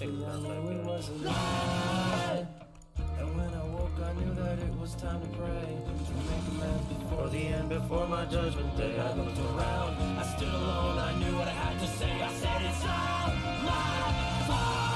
Honestly, I knew it was a lie. And when I woke, I knew that it was time to pray, to make amends before the end, before my judgment day. I looked around, I stood alone, I knew what I had to say. I said it's all my fault.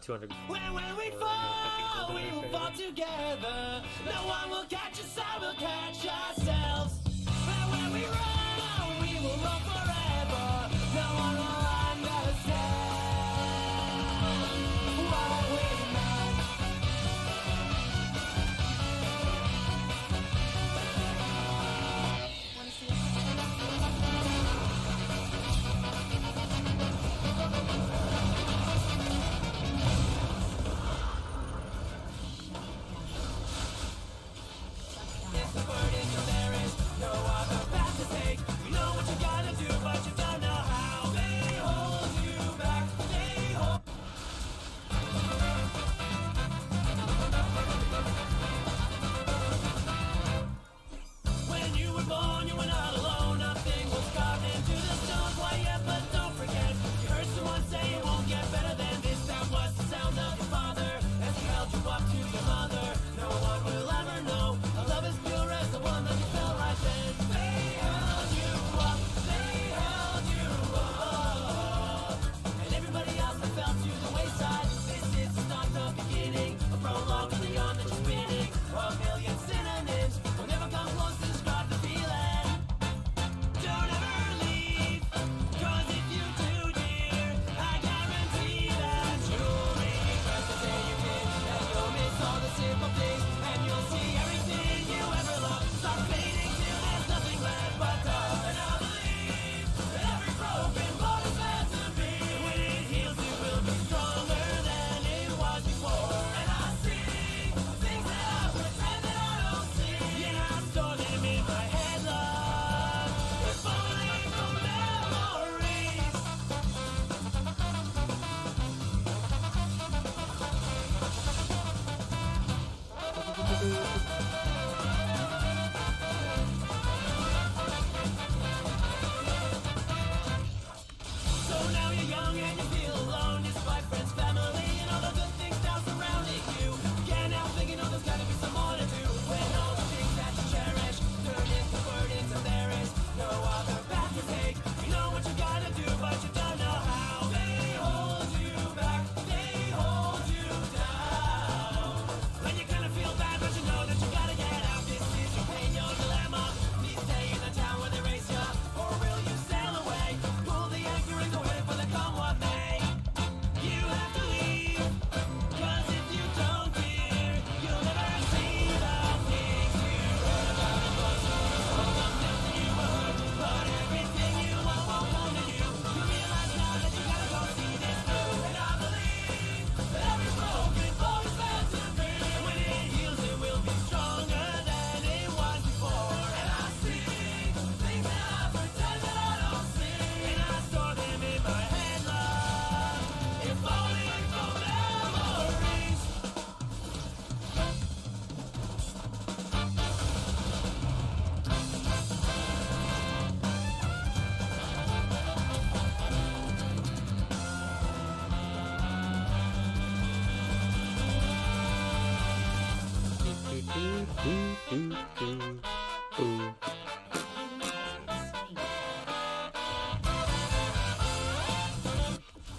200. When we fall, we will fall together. No one will catch us, I will catch ourselves. But when we run, we will run forever. No one will understand what we meant. Wanna see it? It's the burden, so there is no other path to take. You know what you gotta do, but you don't know how. They hold you back, they hold. When you were born, you were not alone. Nothing was carved into the stone quite yet, but don't forget. You heard someone say it won't get better than this. That was the sound of your father as he held you up to your mother. No one will ever know a love as pure as the one that you felt right then. They held you up, they held you up, and everybody else that fell to the wayside. This is not the beginning, a prologue to the yarn that you're spinning. A million synonyms will never come close to describe the feeling. Don't ever leave, 'cause if you do, dear, I guarantee that you'll regret the day you did, and you'll miss all the simple things, and you'll see everything you ever loved start fading till there's nothing left but dust. And I believe that every broken bone is meant to be. When it heals, it will be stronger than it was before. And I see things that I pretend that I don't see. Yeah, I store them in my head, love. If only for memories. So now you're young and you feel alone, despite friends, family, and all the good things now surrounding you. You can't help thinking, oh, there's gotta be some more to do. When all the things that you cherish turn into burdens, and there is no other path to take. You know what you gotta do, but you don't know how. They hold you back, they hold you down. When you kinda feel bad, but you know that you gotta get out. This is your pain, your dilemma. Do you stay in the town where they raise you, or will you sail away? Pull the anchor and go ahead for the come what may. You have to leave, 'cause if you don't, dear, you'll never see the things you heard about in books. Some of them you heard, but everything you want won't come to you. You realize now that you gotta go see this through. And I believe that every broken bone is meant to be. When it heals, it will be stronger than it was before. And I see things that I pretend that I don't see, and I store them in my head, love. If only for memories.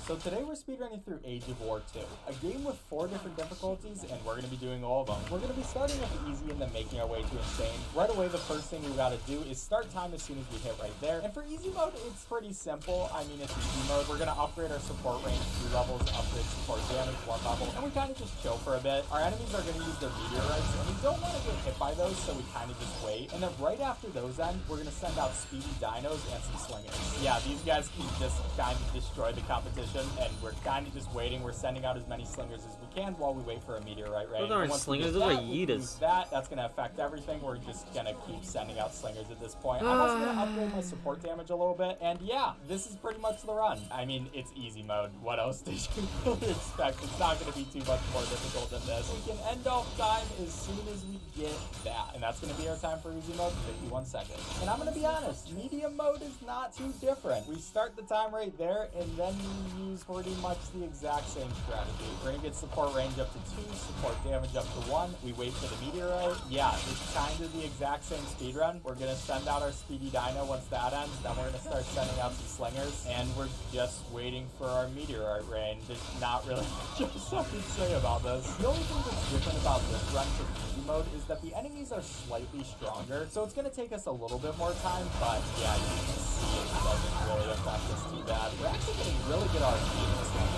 So today we're speedrunning through Age of War 2, a game with 4 different difficulties, and we're going to be doing all of them. We're going to be starting with easy and then making our way to insane. Right away, the first thing we got to do is start time as soon as we hit right there. And for easy mode, it's pretty simple. I mean, it's easy mode. We're going to upgrade our support range 3 levels, upgrade support damage 1 level, and we kind of just chill for a bit. Our enemies are going to use their meteorites, and we don't want to get hit by those, so we kind of just wait. And then right after those end, we're going to send out speedy dinos and some slingers. Yeah, these guys can just kind of destroy the competition, and we're kind of just waiting. We're sending out as many slingers as we can while we wait for a meteorite rain. Those aren't And once we slingers, get those are that, we yeetas. lose that's going to affect everything. We're just going to keep sending out slingers at this point. I'm also going to upgrade my support damage a little bit, and yeah, this is pretty much the run. I mean, it's easy mode. What else did you really expect? It's not going to be too much more difficult than this. We can end off time as soon as we get that, and that's going to be our time for easy mode, 51 seconds. And I'm going to be honest, medium mode is not too different. We start the time right there, and then we use pretty much the exact same strategy. We're gonna get support range up to 2, support damage up to 1. We wait for the meteorite. Yeah, it's kind of the exact same speed run. We're gonna send out our speedy dino once that ends. Then we're gonna start sending out some slingers, and we're just waiting for our meteorite rain. There's not really much else I can say about this. The only thing that's different about this run for easy mode is that the enemies are slightly stronger, so it's gonna take us a little bit more time, but yeah, you can see it doesn't really affect us too bad. We're actually getting really good RP in this one.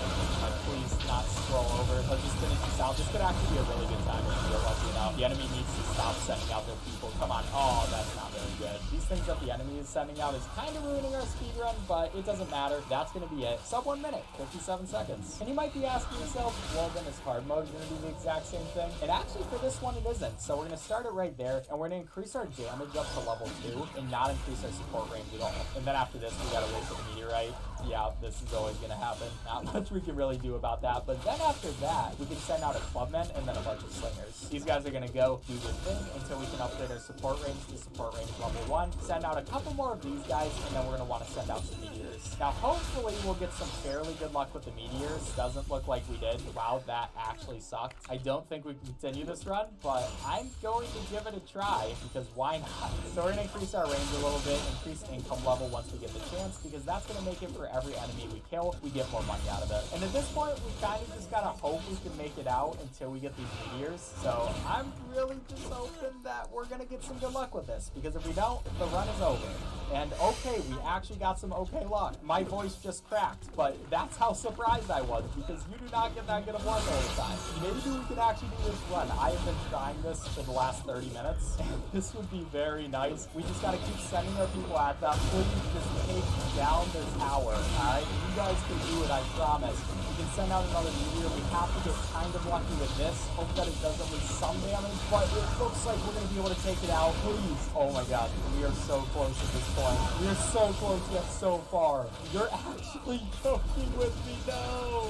Please not scroll over. Let's just finish this out. This could actually be a really good time if we're lucky enough. The enemy needs to stop sending out their people. Come on. Oh, that's not very good. These things that the enemy is sending out is kind of ruining our speed run, but it doesn't matter. That's going to be it. Sub 1 minute, 57 seconds. And you might be asking yourself, well, then is hard mode going to do the exact same thing? And actually, for this one, it isn't. So we're going to start it right there, and we're going to increase our damage up to level 2 and not increase our support range at all. And then after this, we got to wait for the meteorite. Yeah, this is always going to happen. Not much we can really do about that. But then after that, we can send out a clubman and then a bunch of slingers. These guys are going to go do their thing until we can upgrade our support range to support range level 1. Send out a couple more of these guys, and then we're going to want to send out some meteors. Now, hopefully, we'll get some fairly good luck with the meteors. Doesn't look like we did. Wow, that actually sucked. I don't think we can continue this run, but I'm going to give it a try because why not? So we're going to increase our range a little bit, increase income level once we get the chance, because that's going to make it for every enemy we kill, we get more money out of it. And at this point, we kind of just gotta hope we can make it out until we get these meteors. So I'm really just hoping that we're gonna get some good luck with this, because if we don't, the run is over. And okay, we actually got some okay luck. My voice just cracked, but that's how surprised I was, because you do not get that good of luck all the time. Maybe we can actually do this run. I have been trying this for the last 30 minutes, and this would be very nice. We just gotta keep sending our people at them. Please just take down their tower, alright? You guys can do it, I promise. We can send out another meteor. We have to get kind of lucky with this. Hope that it does at least some damage, but it looks like we're gonna be able to take it out. Please. Oh my god, we are so close at this point. We are so close yet so far. You're actually joking with me, no!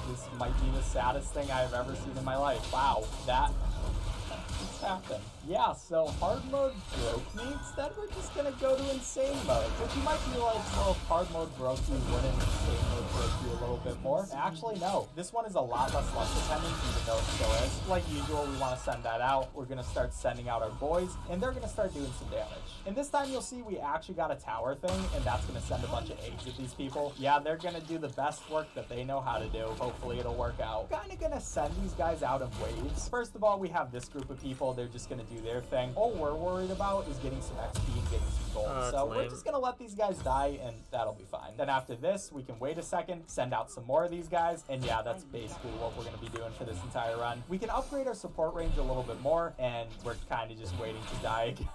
This might be the saddest thing I've ever seen in my life. Wow, that just happened. Yeah, so hard mode broke me. Instead, we're just gonna go to insane mode. Which you might be like, well, if hard mode broke you, wouldn't insane mode break you a little bit more? Actually, no. This one is a lot less luck dependent, even though it still is. Like usual, we want to send that out. We're gonna start sending out our boys, and they're gonna start doing some damage. And this time, you'll see we actually got a tower thing, and that's gonna send a bunch of eggs at these people. Yeah, they're gonna do the best work that they know how to do. Hopefully, it'll work out. Kinda gonna send these guys out in waves. First of all, we have this group of people. They're just gonna do their thing. All we're worried about is getting some XP and getting some gold. So we're just gonna let these guys die, and that'll be fine. Then after this, we can wait a second, send out some more of these guys, and yeah, that's basically what we're gonna be doing for this entire run. We can upgrade our support range a little bit more, and we're kind of just waiting to die again.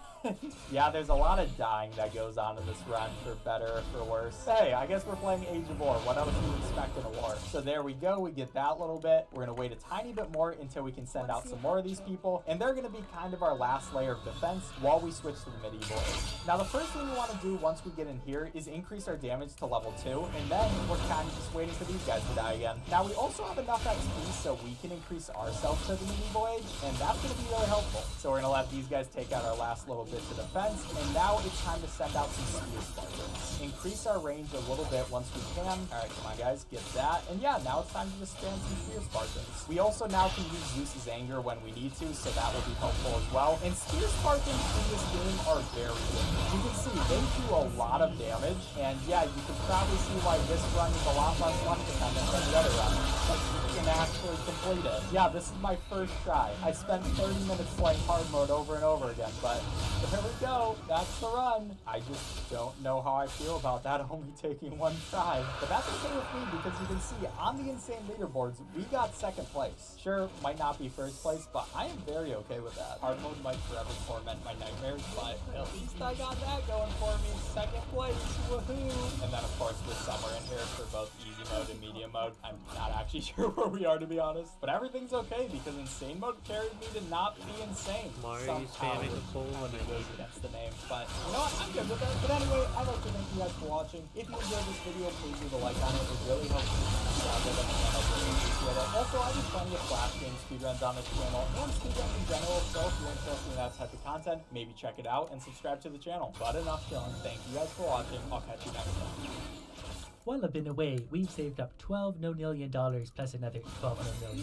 Yeah, there's a lot of dying that goes on in this run, for better or for worse. Hey, I guess we're playing Age of War. What else do you expect in a war? So there we go. We get that little bit. We're going to wait a tiny bit more until we can send out some more of these people. And they're going to be kind of our last layer of defense while we switch to the medieval age. Now, the first thing we want to do once we get in here is increase our damage to level 2. And then we're kind of just waiting for these guys to die again. Now, we also have enough XP so we can increase ourselves to the medieval age. And that's going to be really helpful. So we're going to let these guys take out our last little bit to defense, and now it's time to send out some spear spartans. Increase our range a little bit once we can. Alright, come on guys, get that. And yeah, now it's time to just spam some spear spartans. We also now can use Zeus's anger when we need to, so that will be helpful as well. And spear spartans in this game are very good. You can see they do a lot of damage, and yeah, you can probably see why this run is a lot less luck dependent than the other run. But you can actually complete it. Yeah, this is my first try. I spent 30 minutes playing hard mode over and over again, but there we go. That's the run. I just don't know how I feel about that only taking one try. But that's okay with me, because you can see on the insane leaderboards, we got second place. Sure, might not be first place, but I am very okay with that. Hard mode might forever torment my nightmares, but at least I got that going for me. Second place, woohoo! And then of course with summer in here for both easy mode and medium mode. I'm not actually sure where we are, to be honest. But everything's okay, because insane mode carried me to not be insane. Mario spamming the full limit. That's the name, but you know what? I'm good with it. But anyway, I'd like to thank you guys for watching. If you enjoyed this video, please leave a like on it. It really helps me subscribe to the channel. Really appreciate it. Also, I do plenty of Flash game speedruns on this channel and speedruns in general, so if you're interested in that type of content, maybe check it out and subscribe to the channel. But enough chilling. Thank you guys for watching. I'll catch you next time. While I've been away, we've saved up $12 million plus another $12 million.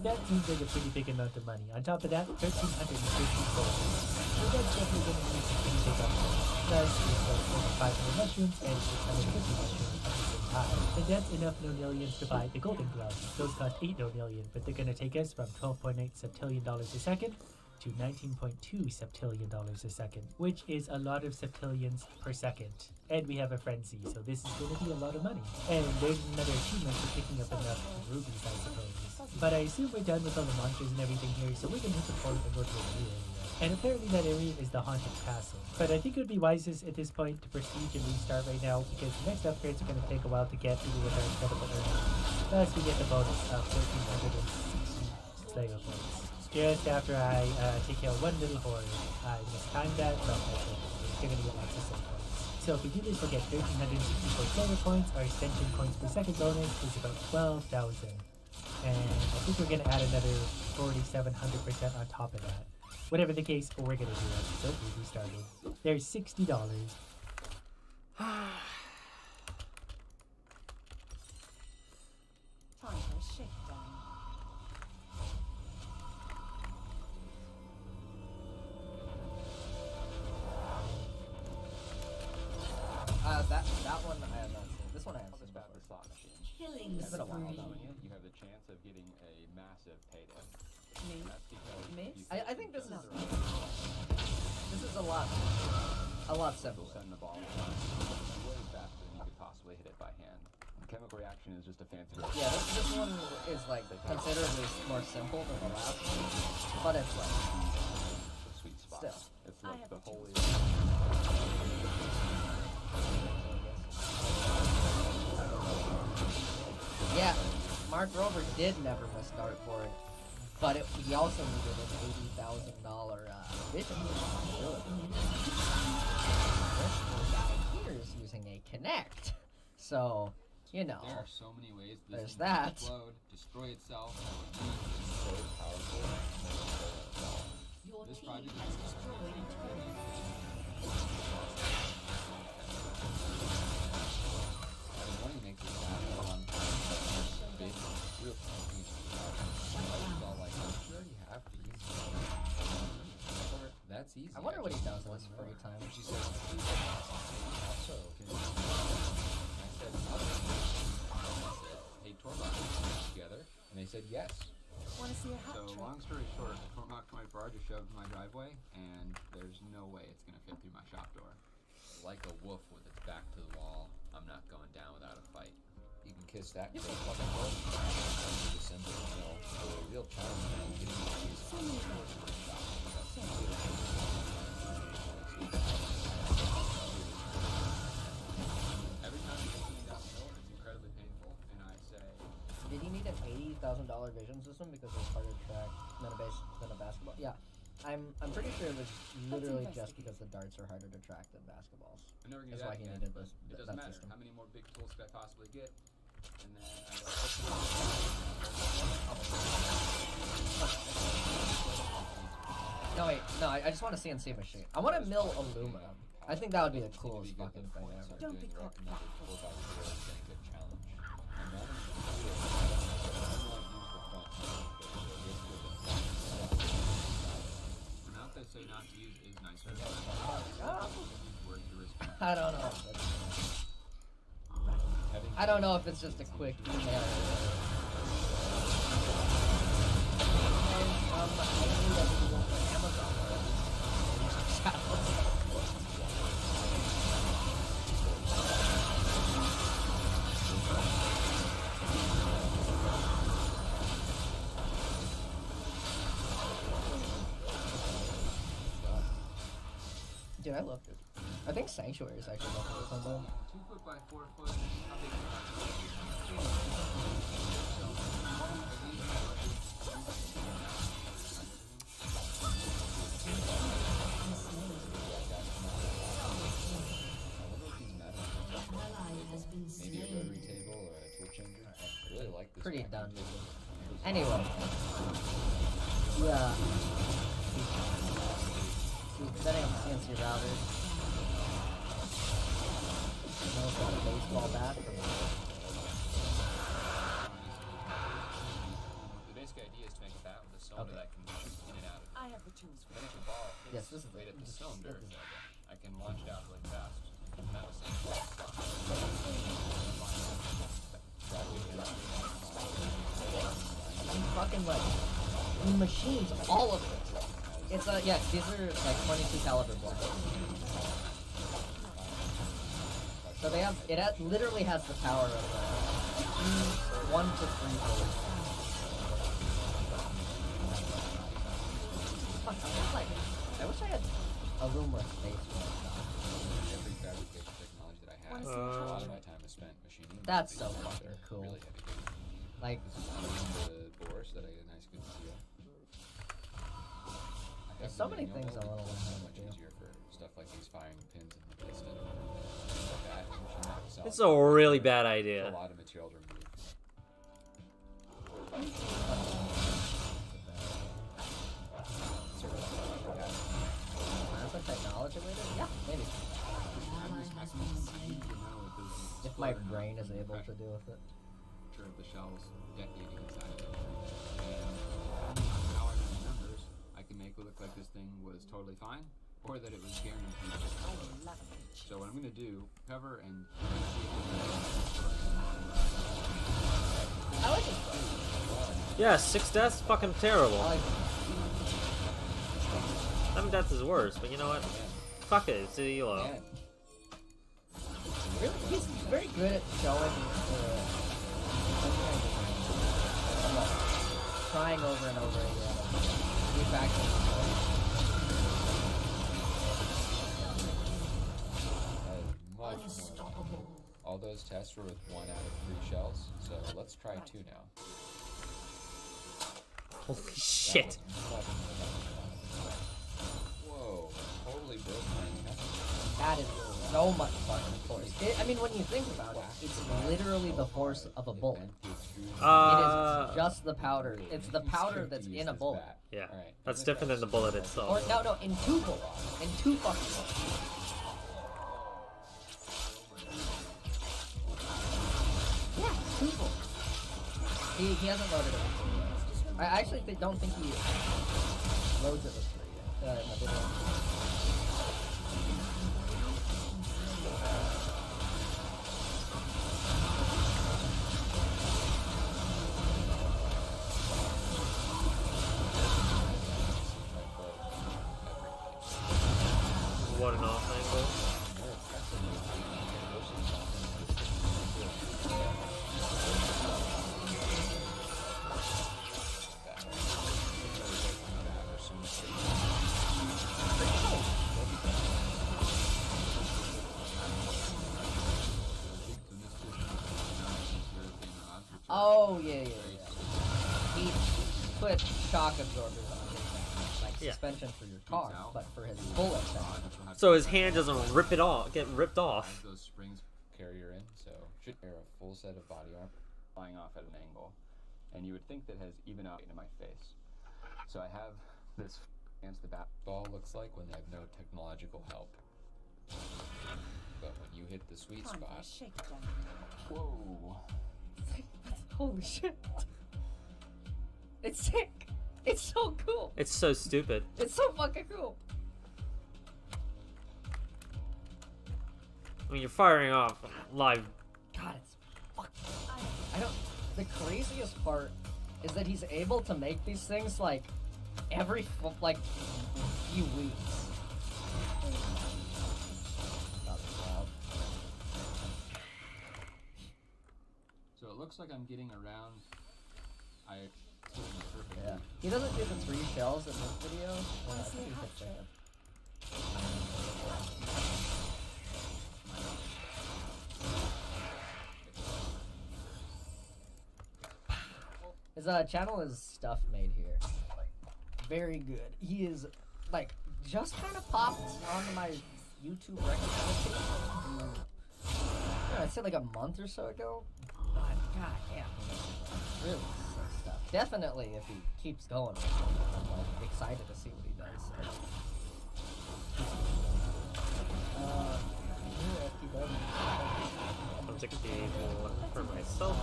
That seems like a pretty big amount of money. On top of that, 1,350 gold. So that's definitely going to need some pretty big upgrades. Plus, we've got over 500 mushrooms and 650 mushrooms at the same time. And that's enough nonillions to buy the golden gloves. Those cost 8 nonillion, but they're going to take us from $12.8 septillion a second to $19.2 septillion a second, which is a lot of septillions per second. And we have a frenzy, so this is going to be a lot of money. And there's another achievement for picking up enough rubies, I suppose. But I assume we're done with all the monsters and everything here, so we can hit the port and go to a new area. And apparently that area is the Haunted Castle. But I think it would be wisest at this point to prestige and restart right now, because the next upgrades are going to take a while to get even with our incredible earnings. Plus we get the bonus of 1,360 Slayer points. Just after I take care of one little horde, I mistimed that, but we're going to get lots of soul points. So if we do this, we'll get 1,364 Slayer points. Our Ascension points per second bonus is about 12,000. And I think we're going to add another 4,700% on top of that. Whatever the case, we're going to do it. So we restarted. There's $60. Time for a shakedown. That one I have not seen. This one I have seen. About the slot machine. Killing It's been a while spree. though. You have the chance of getting a massive payday. Me. That's because Miss? you I think this is No. a lot simpler. will send the ball way faster than you could possibly hit it by hand. The chemical reaction is just a fancy word. Yeah, this one is like considerably more simple than the last one, but it's like The sweet spot. Still. It's I like have the the holy. yeah. Mark Rover did never miss start for it, but he also needed an $80,000 vision. This guy here is using a Kinect, so you know. There are so many ways this There's thing that. can explode, destroy itself. So powerful. Your This team project has is destroyed a turret. The more you make this happen on big, real companies, it's all like, don't you already have these? That's easy. I wonder what he just does need in his one free more. time. And she says, also, can I said, hey, Tormach, can we work together? And they said yes. Want to see a hat So trick? long story short, Tormach 24 just shoved in my driveway, and there's no way it's gonna fit through my shop door. Like a wolf with its back to the wall, I'm not going down without a fight. You can kiss that and say fucking work. That's the simple, you know. The real challenge is getting these So many ways. Every time you take me downhill, it's incredibly painful, and I say, Did he need an $80,000 vision system because it's harder to track than a basketball? Yeah, I'm pretty sure it was literally just because the darts are harder to track than basketballs. I'm never gonna That's do why that he again, needed but this- it that doesn't matter. system. How many more big tools could I possibly get? And then I No wait, no, I just want a CNC machine. I want to mill aluminum. I think that would be the coolest fucking thing ever. Don't be caught flat-footed. 4x4 good challenge. And that the amount they say not to use is nicer. Ah, Worth the risk. I don't know. I don't know if it's just a quick email. I knew that we went to Amazon Dude, I love it. I think Sanctuary is actually looking for something. 2 foot by 4 foot. How big are Ally has been maybe a slain. rotary table or a tool changer. I really like this. Pretty vacuum done. table. Anyway. Yeah. Setting up CNC routers. knows how to baseball bat from The basic idea is to make a bat with a cylinder Okay. that can shoot in and out. I have the tools for Then it. if the ball hits Yes, this is right it. at the This is- cylinder, this is- I can launch it out really fast. And that'll send the ball slot. fucking like machines, all of it. It's yeah, these are like 22 caliber bullets. So they have literally has the power of 1 to 3 bullets. Fuck, I wish I had a room where space was. Every fabrication technology that I have, Wanna see a how lot of much? my time is spent machining. That's these so things that fucking are cool. Really heavy duty. Like, This is the bore so that I get a nice good seal. There's so many things I wanna learn so how to much do. easier for stuff like these firing pins and the piston. Like that, and machine that itself. It's a really bad It's idea. a lot of material to remove. that's a technology later? Yeah, maybe. I can see the metal that goes If my sputtering brain out is the able to pressure deal with it. of the shells detonating inside of it. And how I run the numbers, I can make it look like this thing was totally fine, or that it was guaranteed to explode. So what I'm gonna do, cover and see if I like it. Yeah, 6 deaths, fucking terrible. I like 7 deaths is worse, but you know what? Fuck it, it's a Elo. And really, he's very good at showing trying over and over again. Get back to the story. much more. All those tests were with 1 out of 3 shells, so let's try 2 now. Holy shit. Whoa, totally broke my neck. That is so much fucking force. I mean, when you think about it, it's literally the force of a bullet. It is just the powder. It's the powder that's in a bullet. Yeah, Alright, that's this different than guy's the bullet Or itself. no, in 2 bullets. In 2 fucking bullets. Yeah, 2 bullets. He hasn't loaded it with 3 yet. I actually don't think he loads it with 3 yet. In the video. What an off angle. Oh, yeah. He put shock absorbers on his like Yeah. suspension for your car, but for his bullet section. So his hand doesn't rip it off, get ripped off. those springs. Carrier in, so should wear a full set of body armor. Flying off at an angle, and you would think that has even out into my face. So I have this against the bat. Ball looks like when they have no technological help. But when you hit the sweet Time for a spot, shakedown. Whoa. Holy shit. It's sick. It's so cool. It's so stupid. It's so fucking cool. I mean, you're firing off live. God, it's fucking. I don't. The craziest part is that he's able to make these things like every like few weeks. That's wild. So it looks like I'm getting around. I put in the perfect. Yeah. He doesn't do the 3 shells in this video. Well, Wanna see a he's hot a chicken. His channel is Stuff Made Here. Very good. He is like just kind of popped onto my YouTube recommendation. I'd say like a month or so ago. But god damn, really sick stuff. Definitely, if he keeps going, I'm like excited to see what he does. Yeah, if he does. 161 for myself.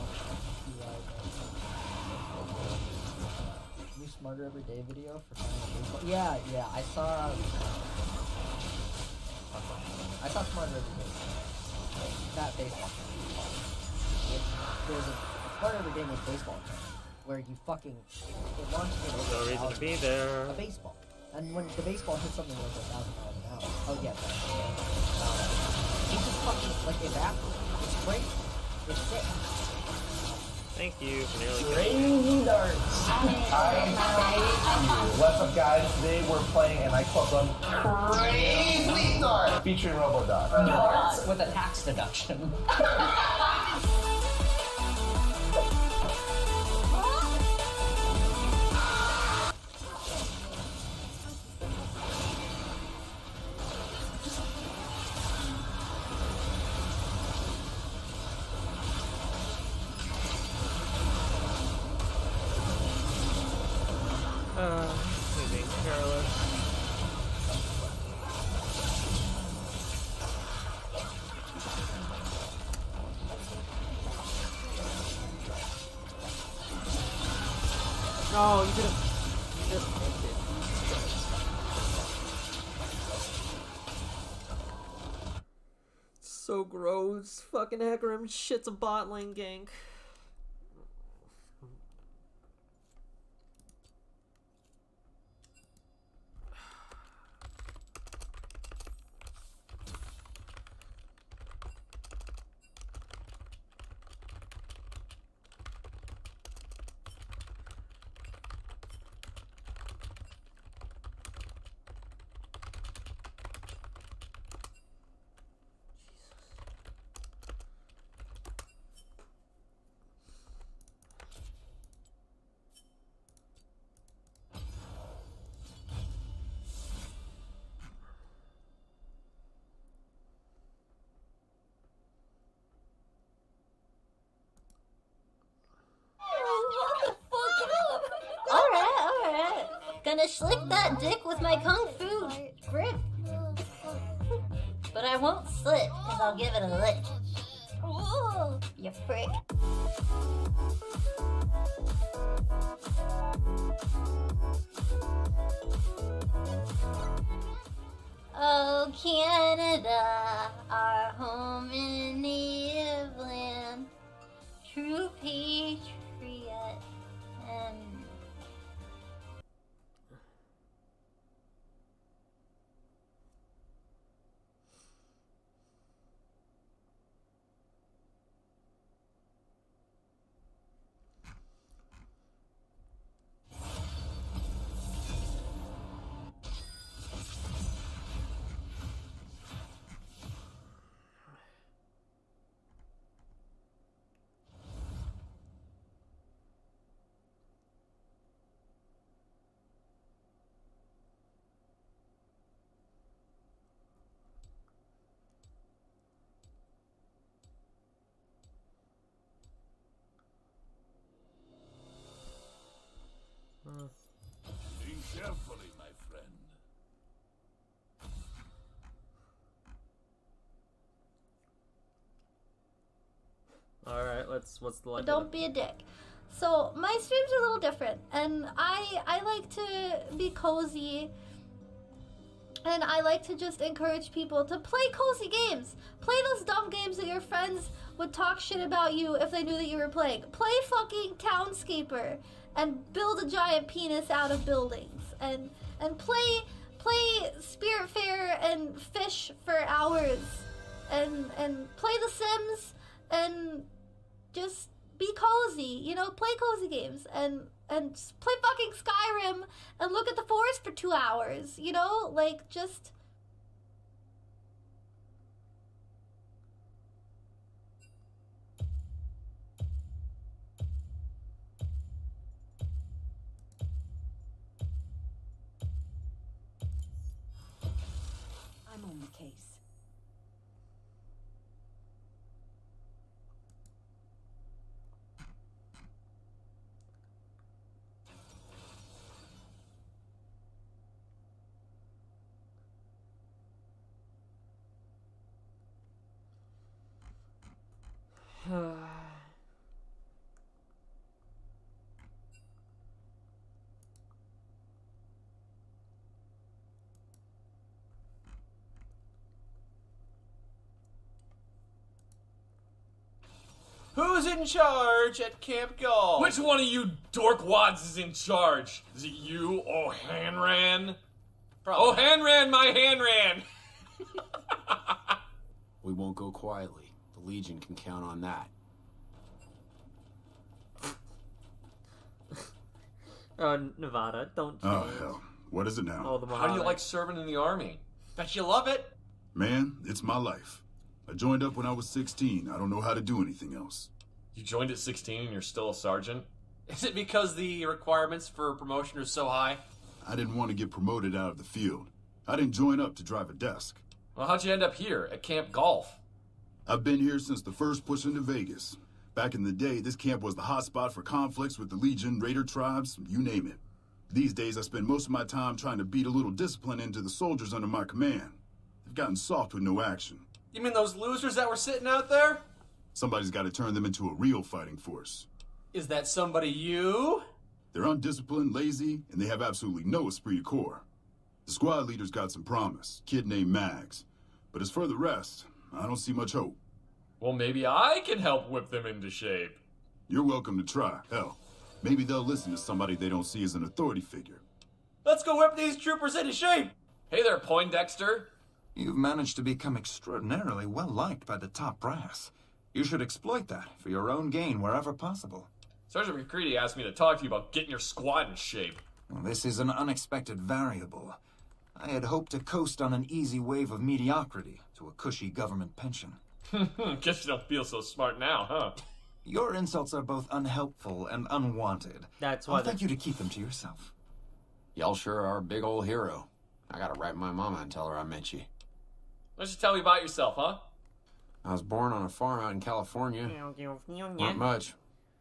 New Smarter Every Day video for finding a baseball. Yeah, I saw Smarter Every Day. That baseball. There's a Smarter Every Day with baseball where you fucking it launches it over No reason to be there. a baseball, and when the baseball hits something like 1,000 miles an hour, oh yeah, it just fucking like evaporates. It's crazy. It's sick. Thank you for nearly killing me. Crazy darts. What's up, guys? Today we're playing, and I call them Crazy Darts, featuring Robodog. Darts with a tax deduction. Me being careless. No, you just missed it. So gross. Fucking Hecarim shits a bot lane gank. Alright. Gonna slick that dick with my kung fu grip. But I won't slip, cause I'll give it a lick. Ooh, you prick. Oh, Canada, our home and native land, true patriot and Think carefully, my friend. Alright, what's the like? don't be a dick. So my streams are a little different, and I like to be cozy, and I like to just encourage people to play cozy games. Play those dumb games that your friends would talk shit about you if they knew that you were playing. Play fucking Townscaper and build a giant penis out of buildings, and play Spiritfarer and fish for hours, and play The Sims and just be cozy, you know, play cozy games and play fucking Skyrim and look at the forest for 2 hours, you know, like just I'm on the case. Who's in charge at Camp Gall? Which one of you dorkwads is in charge? Is it you, O'Hanran? O'Hanran, my Hanran! We won't go quietly. The Legion can count on that. Nevada, don't Oh, change. hell. What is it now? All the How do you Mohawks. like serving in the army? Bet you love it. Man, it's my life. I joined up when I was 16. I don't know how to do anything else. You joined at 16 and you're still a sergeant? Is it because the requirements for promotion are so high? I didn't want to get promoted out of the field. I didn't join up to drive a desk. Well, how'd you end up here at Camp Golf? I've been here since the first push into Vegas. Back in the day, this camp was the hotspot for conflicts with the Legion, Raider tribes, you name it. These days, I spend most of my time trying to beat a little discipline into the soldiers under my command. They've gotten soft with no action. You mean those losers that were sitting out there? Somebody's got to turn them into a real fighting force. Is that somebody you? They're undisciplined, lazy, and they have absolutely no esprit de corps. The squad leader's got some promise, kid named Mags. But as for the rest, I don't see much hope. Well, maybe I can help whip them into shape. You're welcome to try. Hell, maybe they'll listen to somebody they don't see as an authority figure. Let's go whip these troopers into shape! Hey there, Poindexter. You've managed to become extraordinarily well liked by the top brass. You should exploit that for your own gain wherever possible. Sergeant McCready asked me to talk to you about getting your squad in shape. Well, this is an unexpected variable. I had hoped to coast on an easy wave of mediocrity to a cushy government pension. Guess you don't feel so smart now, huh? Your insults are both unhelpful and unwanted. That's why I'll thank you to keep them to yourself. Y'all sure are a big old hero. I gotta write my mama and tell her I met you. Why don't you tell me about yourself, huh? I was born on a farm out in California. Not much.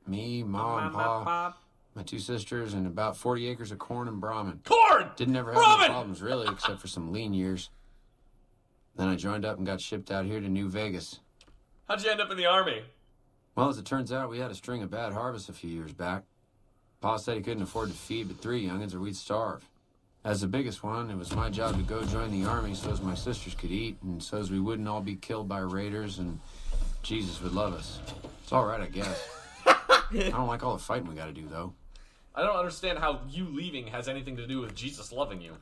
Me, Ma, and Pa, my two sisters, and about 40 acres of corn and Brahmin. Corn! Didn't ever have any problems, really, except for some lean years. Then I joined up and got shipped out here to New Vegas. How'd you end up in the army? Well, as it turns out, we had a string of bad harvests a few years back. Pa said he couldn't afford to feed but 3 youngins or we'd starve. As the biggest one, it was my job to go join the army so as my sisters could eat and so as we wouldn't all be killed by raiders and Jesus would love us. It's all right, I guess. I don't like all the fighting we gotta do, though. I don't understand how you leaving has anything to do with Jesus loving you.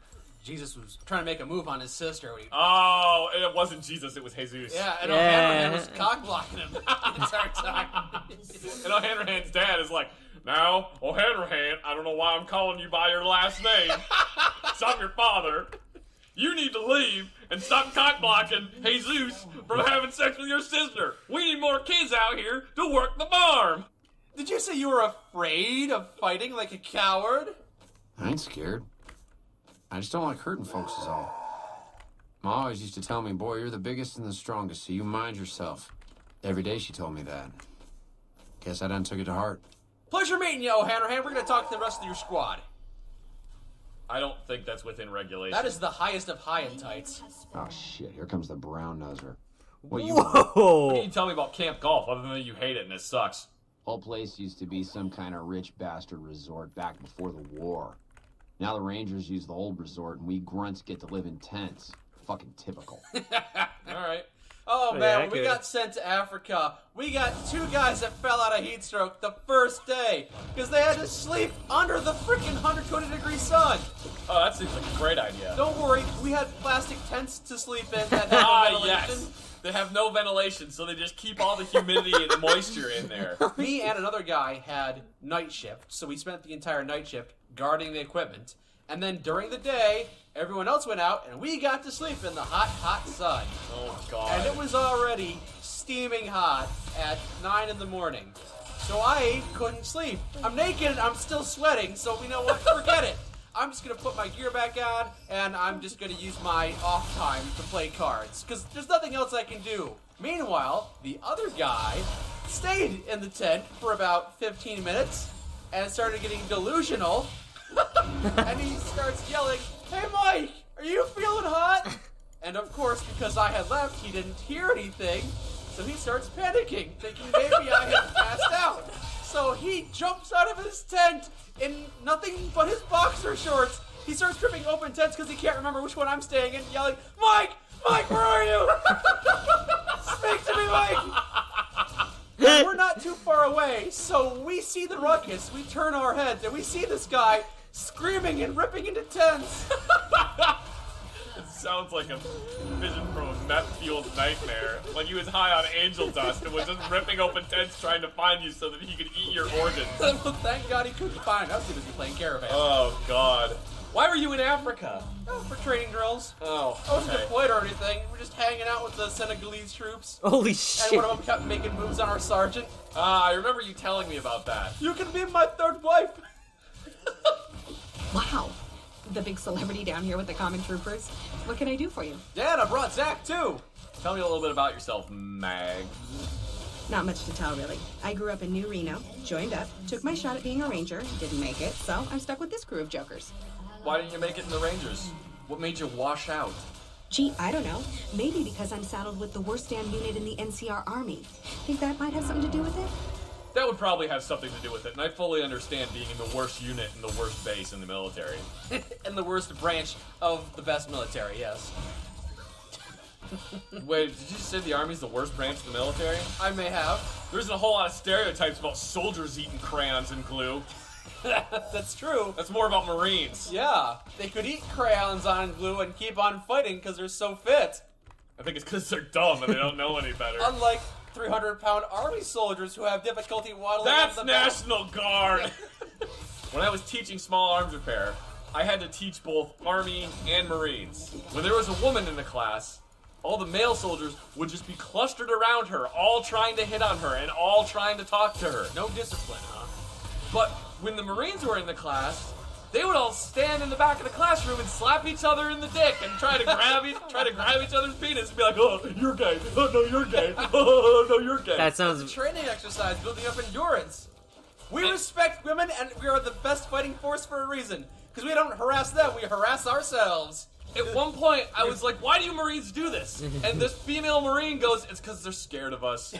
Jesus was trying to make a move on his sister. Oh, it wasn't Jesus, it was Jesus. Yeah, and O'Hanrahan was cock-blocking him the entire time. And O'Hanrahan's dad is like, now, O'Hanrahan, I don't know why I'm calling you by your last name. So I'm your father. You need to leave and stop cock-blocking Jesus from having sex with your sister. We need more kids out here to work the farm. Did you say you were afraid of fighting like a coward? I ain't scared. I just don't like hurting folks is all. Ma always used to tell me, boy, you're the biggest and the strongest, so you mind yourself. Every day she told me that. Guess I done took it to heart. Pleasure meeting you, O'Hanrahan. We're going to talk to the rest of your squad. I don't think that's within regulation. That is the highest of high and tights. Oh, shit. Here comes the brown noser. What What can you tell me about Camp Golf other than that you hate it and it sucks? Whole place used to be some kind of rich bastard resort back before the war. Now the Rangers use the old resort and we grunts get to live in tents. Fucking typical. Alright. Oh man, when we got sent to Africa, we got 2 guys that fell out of heat stroke the first day because they had to sleep under the freaking 120-degree sun. Oh, that seems like a great idea. Don't worry, we had plastic tents to sleep in that had no ventilation. Yes. They have no ventilation, so they just keep all the humidity and the moisture in there. Me and another guy had night shift, so we spent the entire night shift guarding the equipment. And then during the day, everyone else went out, and we got to sleep in the hot, hot sun. Oh, God. And it was already steaming hot at 9 in the morning. So I couldn't sleep. I'm naked and I'm still sweating, so you know what? Forget it. I'm just going to put my gear back on, and I'm just going to use my off time to play cards, because there's nothing else I can do. Meanwhile, the other guy stayed in the tent for about 15 minutes and started getting delusional, and he starts yelling, "Hey Mike, are you feeling hot?" And of course, because I had left, he didn't hear anything, so he starts panicking, thinking maybe I had passed out. So he jumps out of his tent in nothing but his boxer shorts. He starts tripping open tents because he can't remember which one I'm staying in, yelling, "Mike! Mike, where are you? Speak to me, Mike!" And we're not too far away, so we see the ruckus. We turn our heads, and we see this guy screaming and ripping into tents. It sounds like a vision from a meth-fueled nightmare. Like he was high on angel dust and was just ripping open tents trying to find you so that he could eat your organs. Well, thank God he couldn't find us. He was playing Caravan. Oh, God. Why were you in Africa? Oh, for training drills. Oh, I wasn't okay. deployed or anything. We're just hanging out with the Senegalese troops. Holy shit. And one of them kept making moves on our sergeant. Ah, I remember you telling me about that. You can be my third wife. Wow. The big celebrity down here with the common troopers. What can I do for you? Dad, I brought Zach too. Tell me a little bit about yourself, Mag. Not much to tell, really. I grew up in New Reno, joined up, took my shot at being a ranger, didn't make it, so I'm stuck with this crew of jokers. Why didn't you make it in the Rangers? What made you wash out? Gee, I don't know. Maybe because I'm saddled with the worst damn unit in the NCR Army. Think that might have something to do with it? That would probably have something to do with it, and I fully understand being in the worst unit and the worst base in the military. And the worst branch of the best military, yes. Wait, did you say the Army's the worst branch of the military? I may have. There's a whole lot of stereotypes about soldiers eating crayons and glue. That's true. That's more about Marines. Yeah, they could eat crayons on glue and keep on fighting because they're so fit. I think it's because they're dumb and they don't know any better. Unlike 300-pound army soldiers who have difficulty waddling That's up the National Guard! When I was teaching small arms repair, I had to teach both Army and Marines. When there was a woman in the class, all the male soldiers would just be clustered around her, all trying to hit on her and all trying to talk to her. No discipline, huh? But when the Marines were in the class, they would all stand in the back of the classroom and slap each other in the dick and try to grab each other's penis and be like, "Oh, you're gay. Oh, no, you're gay. Oh, no, you're gay." That sounds... It's a training exercise, building up endurance. We respect women, and we are the best fighting force for a reason. Because we don't harass them, we harass ourselves. At one point, I was like, "Why do you Marines do this?" And this female Marine goes, "It's because they're scared of us."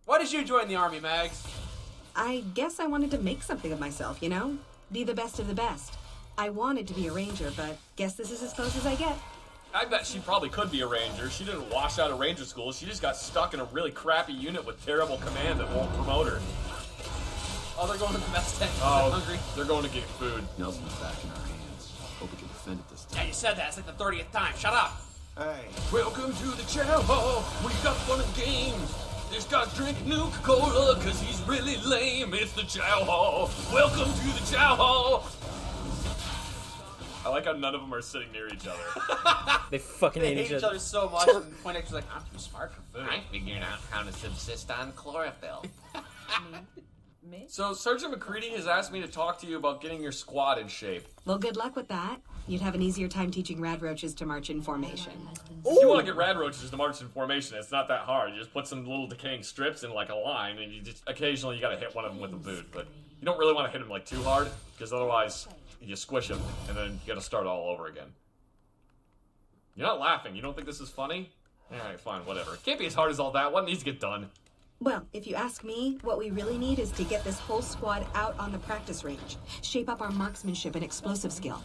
Why did you join the Army, Mags? I guess I wanted to make something of myself, you know? Be the best of the best. I wanted to be a ranger, but guess this is as close as I get. I bet she probably could be a ranger. She didn't wash out of ranger school. She just got stuck in a really crappy unit with terrible command that won't promote her. Oh, they're going to the mess tent. Oh, They're hungry. They're going to get food. Nelson's back in our hands. Hope we can defend it this time. Yeah, you said that. It's like the 30th time. Shut up. Hey. Welcome to the chow hall. We got fun and games. This guy's drinking Nuka-Cola because he's really lame. It's the chow hall. Welcome to the chow hall. I like how none of them are sitting near each other. They fucking They hate hate each other so much, and Poindexter's like, I'm too smart for food. I'm figuring out how to subsist on chlorophyll. Me? So Sergeant McCready has asked me to talk to you about getting your squad in shape. Well, good luck with that. You'd have an easier time teaching rad roaches to march in formation. If you want to get rad roaches to march in formation, it's not that hard. You just put some little decaying strips in like a line, and you just occasionally you gotta hit one of them with a boot. But you don't really want to hit them like too hard, because otherwise you squish them, and then you gotta start all over again. You're not laughing. You don't think this is funny? Alright, fine, whatever. It can't be as hard as all that. What needs to get done? Well, if you ask me, what we really need is to get this whole squad out on the practice range. Shape up our marksmanship and explosive skill.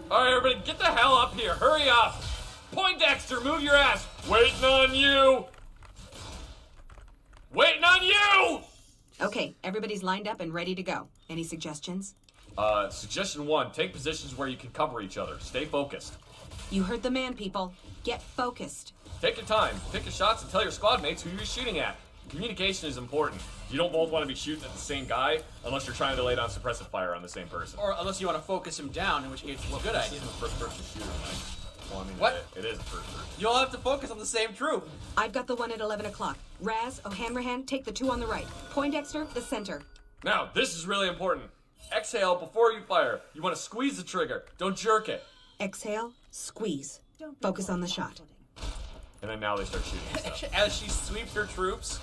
Alright, everybody, get the hell up here. Hurry up. Poindexter, move your ass. Waiting on you. Waiting on you! Okay, everybody's lined up and ready to go. Any suggestions? Suggestion 1, take positions where you can cover each other. Stay focused. You heard the man, people. Get focused. Take your time. Pick your shots and tell your squad mates who you're shooting at. Communication is important. You don't both want to be shooting at the same guy unless you're trying to lay down suppressive fire on the same person. Or unless you want to focus him down, in which case it's a good idea. This is a first-person shooter, Mike. Well, I mean, What? It is a first-person. You'll have to focus on the same troop. I've got the one at 11 o'clock. Raz, O'Hanrahan, take the two on the right. Poindexter, the center. Now, this is really important. Exhale before you fire. You want to squeeze the trigger. Don't jerk it. Exhale, squeeze. Focus on the shot. And then now they start shooting and stuff. As she sweeps her troops.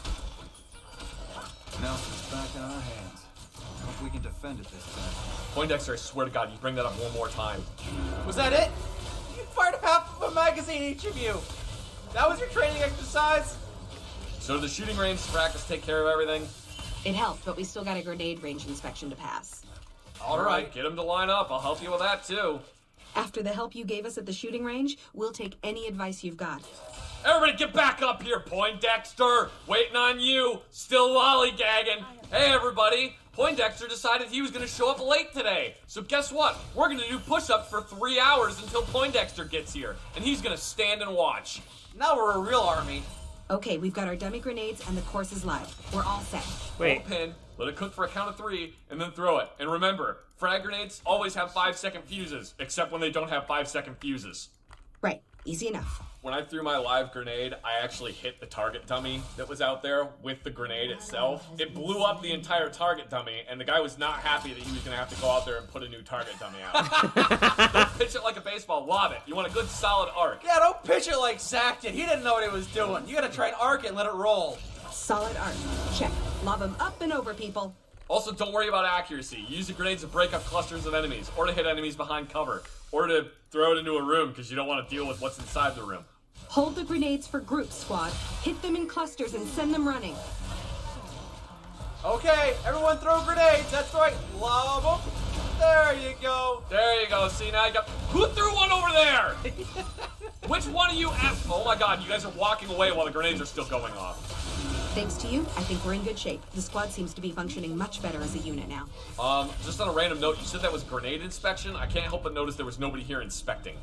Nelson's back in our hands. Hope we can defend it this time. Poindexter, I swear to God, you bring that up one more time. Was that it? You fired up half of a magazine, each of you. That was your training exercise? So the shooting range practice take care of everything? It helped, but we still got a grenade range inspection to pass. All right, get them to line up. I'll help you with that, too. After the help you gave us at the shooting range, we'll take any advice you've got. Everybody get back up here, Poindexter! Waiting on you! Still lollygagging! Hey, everybody! Poindexter decided he was gonna show up late today. So guess what? We're gonna do push-ups for 3 hours until Poindexter gets here. And he's gonna stand and watch. Now we're a real army. Okay, we've got our dummy grenades and the course is live. We're all set. Hold pin, let it cook for a count of 3, and then throw it. And remember, frag grenades always have 5-second fuses, except when they don't have 5-second fuses. Right, easy enough. When I threw my live grenade, I actually hit the target dummy that was out there with the grenade itself. It blew up the entire target dummy, and the guy was not happy that he was going to have to go out there and put a new target dummy out. Don't pitch it like a baseball, lob it. You want a good solid arc. Yeah, don't pitch it like Zach did. He didn't know what he was doing. You gotta try and arc it and let it roll. Solid arc. Check. Lob them up and over, people. Also, don't worry about accuracy. Use the grenades to break up clusters of enemies, or to hit enemies behind cover, or to throw it into a room because you don't want to deal with what's inside the room. Hold the grenades for groups, squad. Hit them in clusters and send them running. Okay, everyone throw grenades. That's right. Lob them. There you go. There you go. See, now you got... Who threw one over there? Which one of you asked... Oh my god, you guys are walking away while the grenades are still going off. Thanks to you, I think we're in good shape. The squad seems to be functioning much better as a unit now. Just on a random note, you said that was grenade inspection. I can't help but notice there was nobody here inspecting.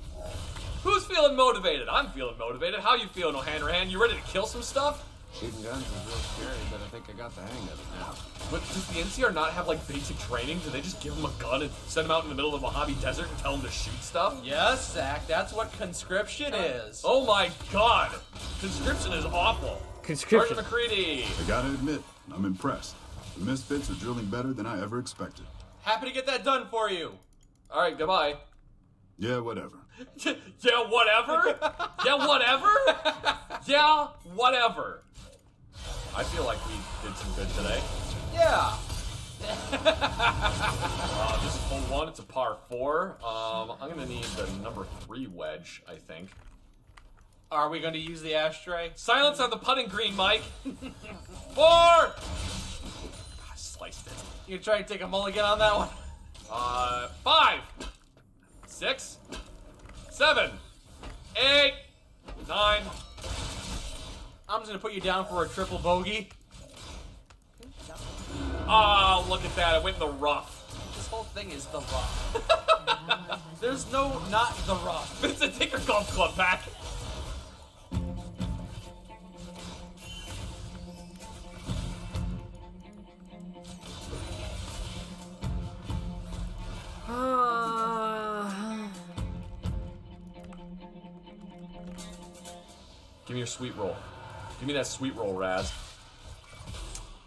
Who's feeling motivated? I'm feeling motivated. How you feeling, O'Hanrahan? You ready to kill some stuff? Shooting guns is real scary, but I think I got the hang of it now. But does the NCR not have, like, basic training? Do they just give them a gun and send them out in the middle of the Mojave Desert and tell them to shoot stuff? Yes, Zach. That's what conscription is. Oh my god! Conscription is awful. Conscription. Sergeant McCready. I gotta admit, I'm impressed. The Misfits are drilling better than I ever expected. Happy to get that done for you. All right, goodbye. Yeah, whatever. Yeah, whatever? Yeah, whatever? Yeah, whatever. I feel like we did some good today. Yeah. This is hole 1. It's a par 4. I'm going to need the number 3 wedge, I think. Are we going to use the ashtray? Silence on the putting green, Mike. 4! I sliced it. You gonna try and take a mulligan on that one? 5, 6, 7, 8, 9. I'm just gonna put you down for a triple bogey. Oh, look at that. It went in the rough. This whole thing is the rough. There's no not the rough. It's a Tinker Golf Club back. Give me your sweet roll. Give me that sweet roll, Raz.